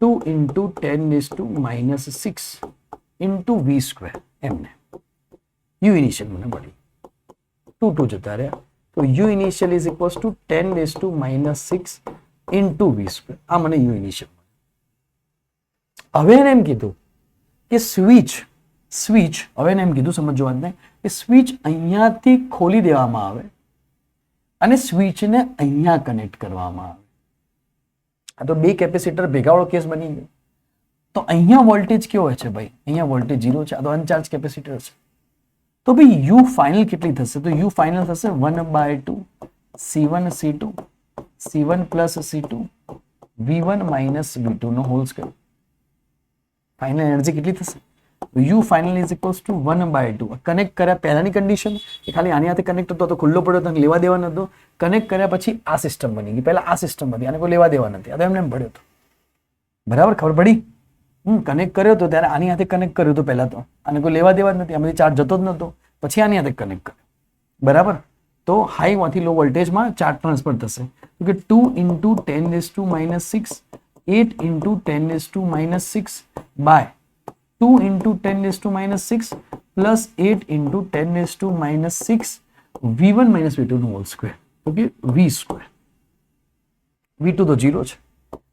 2 into 10⁻⁻6 into V square એમને U initial મને મળી, 2 જતા રહ્યા. તો U initial is equals to 10⁻⁻6 into V square. આ મને U initial. હવે એને એમ કીધું કે સ્વિચ હવે એને એમ કીધું, સમજો વાતને, કે સ્વિચ અહીંયાથી ખોલી દેવામાં આવે અને સ્વિચને અહીંયા કનેક્ટ કરવામાં આવે. આ તો બે કેપેસિટર ભેગાવાળો કેસ બની ગયો. તો અહીંયા વોલ્ટેજ કેવો હોય છે ભાઈ, અહીંયા વોલ્ટેજ 0 છે. આ તો અનચાર્જ કેપેસિટર છે. તો ભાઈ યુ ફાઇનલ કેટલી થશે, તો યુ ફાઇનલ થશે 1/2 C1 C2 C1 plus C2 V1 minus V2 નો હોલ સ્ક્વેર. ફાઇનલ એનર્જી કેટલી થશે, તો you final is equals to 1/2. Connect કર્યા પહેલાની કન્ડિશન એ ખાલી આની સાથે કનેક્ટ હતો તો ખુલ્લો પડ્યો તો લેવા દેવા નતો. કનેક્ટ કર્યા પછી આ સિસ્ટમ બની ગઈ, પહેલા આ સિસ્ટમ હતી, આને કોઈ લેવા દેવા નથી. આ તો એમને એમ પડ્યો હતો, બરાબર, ખબર પડી. કનેક્ટ કર્યો હતો ત્યારે આની સાથે કનેક્ટ કર્યો હતો પહેલા, તો આને કોઈ લેવા દેવા જ નથી, આમાંથી ચાર્જ જતો જ નતો. પછી આની સાથે કનેક્ટ કર્યો, બરાબર. તો હાઈમાંથી લો વોલ્ટેજમાં ચાર્જ ટ્રાન્સફર થશે. તો કે 2 into 10⁻⁻6 8 into 10⁻⁻6 by 2 into 10⁻⁻6 plus 8 into 10⁻⁻6 V1 minus V2 નો whole square. Okay, V square. V2 તો 0 છે,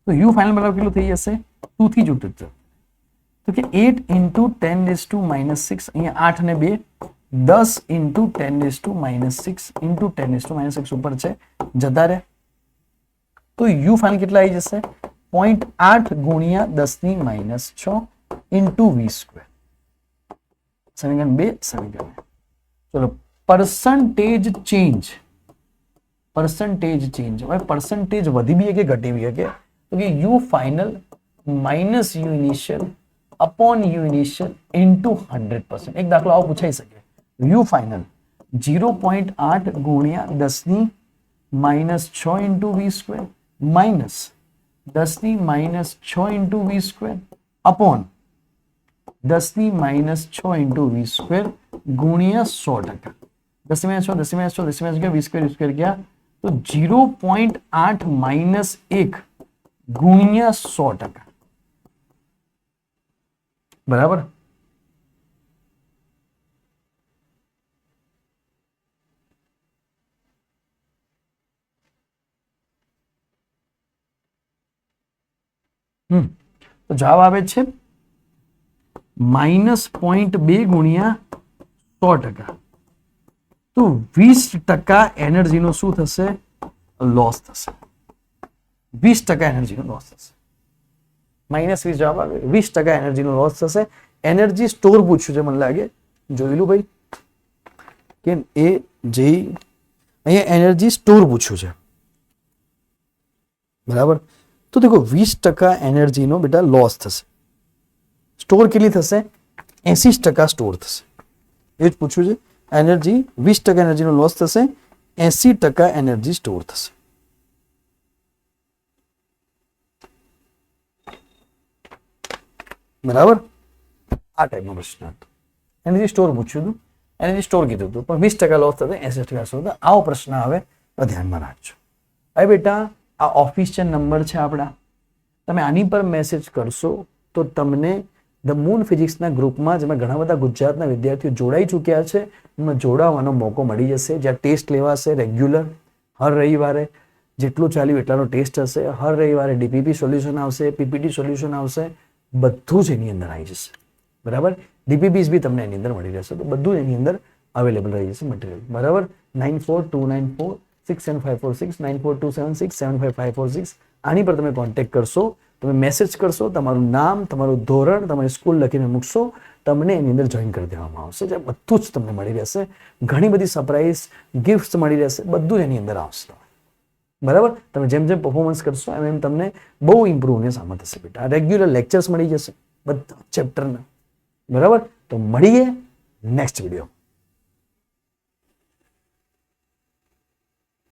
તો U ફાઇનલ બરાબર કેટલું થઈ જશે, 2 થી જ ઉઠે. તો કે 8 into 10⁻⁻6 અહીંયા 8 ને 2 10 into 10⁻⁻6 into 10⁻⁻6 ઉપર છે, જતા રહે. તો U ફાઇનલ કેટલા આવી જશે, 0.8 ગુણ્યા 10⁻⁻6 into V સ્ક્વેર. સમીકરણ 2 સમીકરણ. ચલો, પરસન્ટેજ ચેન્જ. હવે પરસન્ટેજ વધી બી કે ઘટી બી કે, તો કે U final minus U initial upon U initial into 100%. એક દાખલો આવો પૂછાઈ શકે. U ફાઇનલ 0.8 ગુણ્યા 10⁻⁻6 into V square minus 10⁻⁻6 into V square upon 10⁻⁻6 into V square ગુણ્યા 100%. 10⁻6 ગયા, V સ્ક્વેર ગયા, તો 0.8 માઇનસ 1 ગુણ્યા 100%, બરાબર. તો જવાબ આવે છે -0.2 ગુણ્યા 100%. તો 20% એનર્જીનો શું થશે, લોસ થશે. 20% એનર્જીનો લોસ થશે. -20 જવાબ આવે, 20% એનર્જીનો લોસ થશે. એનર્જી સ્ટોર પૂછ્યું છે, મને લાગે જોયેલું ભાઈ કે એ જે અહીંયા એનર્જી સ્ટોર પૂછ્યું છે, બરાબર. તો દેખો 20% એનર્જીનો બેટા લોસ થશે. સ્ટોર કેટલી થશે, 80% સ્ટોર થશે. એ જ પૂછ્યું છે. એનર્જી 20% એનર્જીનો લોસ થશે, 80% એનર્જી સ્ટોર થશે. બરાબર, આ ટાઈપનો પ્રશ્ન હતો. એનર્જી સ્ટોર પૂછ્યું હતું, એને સ્ટોર કીધું હતું, પણ 20% લોસ થશે, 80% શું થશે? આવો પ્રશ્ન આવે તો ધ્યાનમાં રાખજો. હવે બેટા આ ઓફિશિયલ નંબર છે આપણા, તમે આની પર મેસેજ કરશો તો તમને ધ મૂન ફિઝિક્સના ગ્રુપમાં જેમાં ઘણા બધા ગુજરાતના વિદ્યાર્થીઓ જોડાઈ ચૂક્યા છે એમાં જોડાવાનો મોકો મળી જશે, જ્યાં ટેસ્ટ લેવાશે રેગ્યુલર હર રવિવારે, જેટલું ચાલ્યું એટલાનો ટેસ્ટ હશે, હર રવિવારે ડીપીપી સોલ્યુશન આવશે, પીપીટી સોલ્યુશન આવશે, બધું જ એની અંદર આવી જશે. બરાબર, ડીપીપીસ બી તમને એની અંદર મળી રહેશે, તો બધું એની અંદર અવેલેબલ રહી જશે મટીરિયલ. બરાબર, 9429467546 9427675546 આની પર તમે કોન્ટેક્ટ કરશો, તમે મેસેજ કરશો, તમારું નામ, તમારું ધોરણ, તમારી સ્કૂલ લખીને મૂકશો, તમને એની અંદર જોઈન કરી દેવામાં આવશે, જે બધું જ તમને મળી રહેશે. ઘણી બધી સરપ્રાઈઝ ગિફ્ટ્સ મળી રહેશે, બધું જ એની અંદર આવશે. બરાબર, તમે જેમ જેમ પરફોર્મન્સ કરશો એમ એમ તમને બહુ ઇમ્પ્રુવનેસ આમાં થશે બેટા. રેગ્યુલર લેક્ચર્સ મળી જશે બધા ચેપ્ટરના. બરાબર, તો મળીએ નેક્સ્ટ વિડીયો.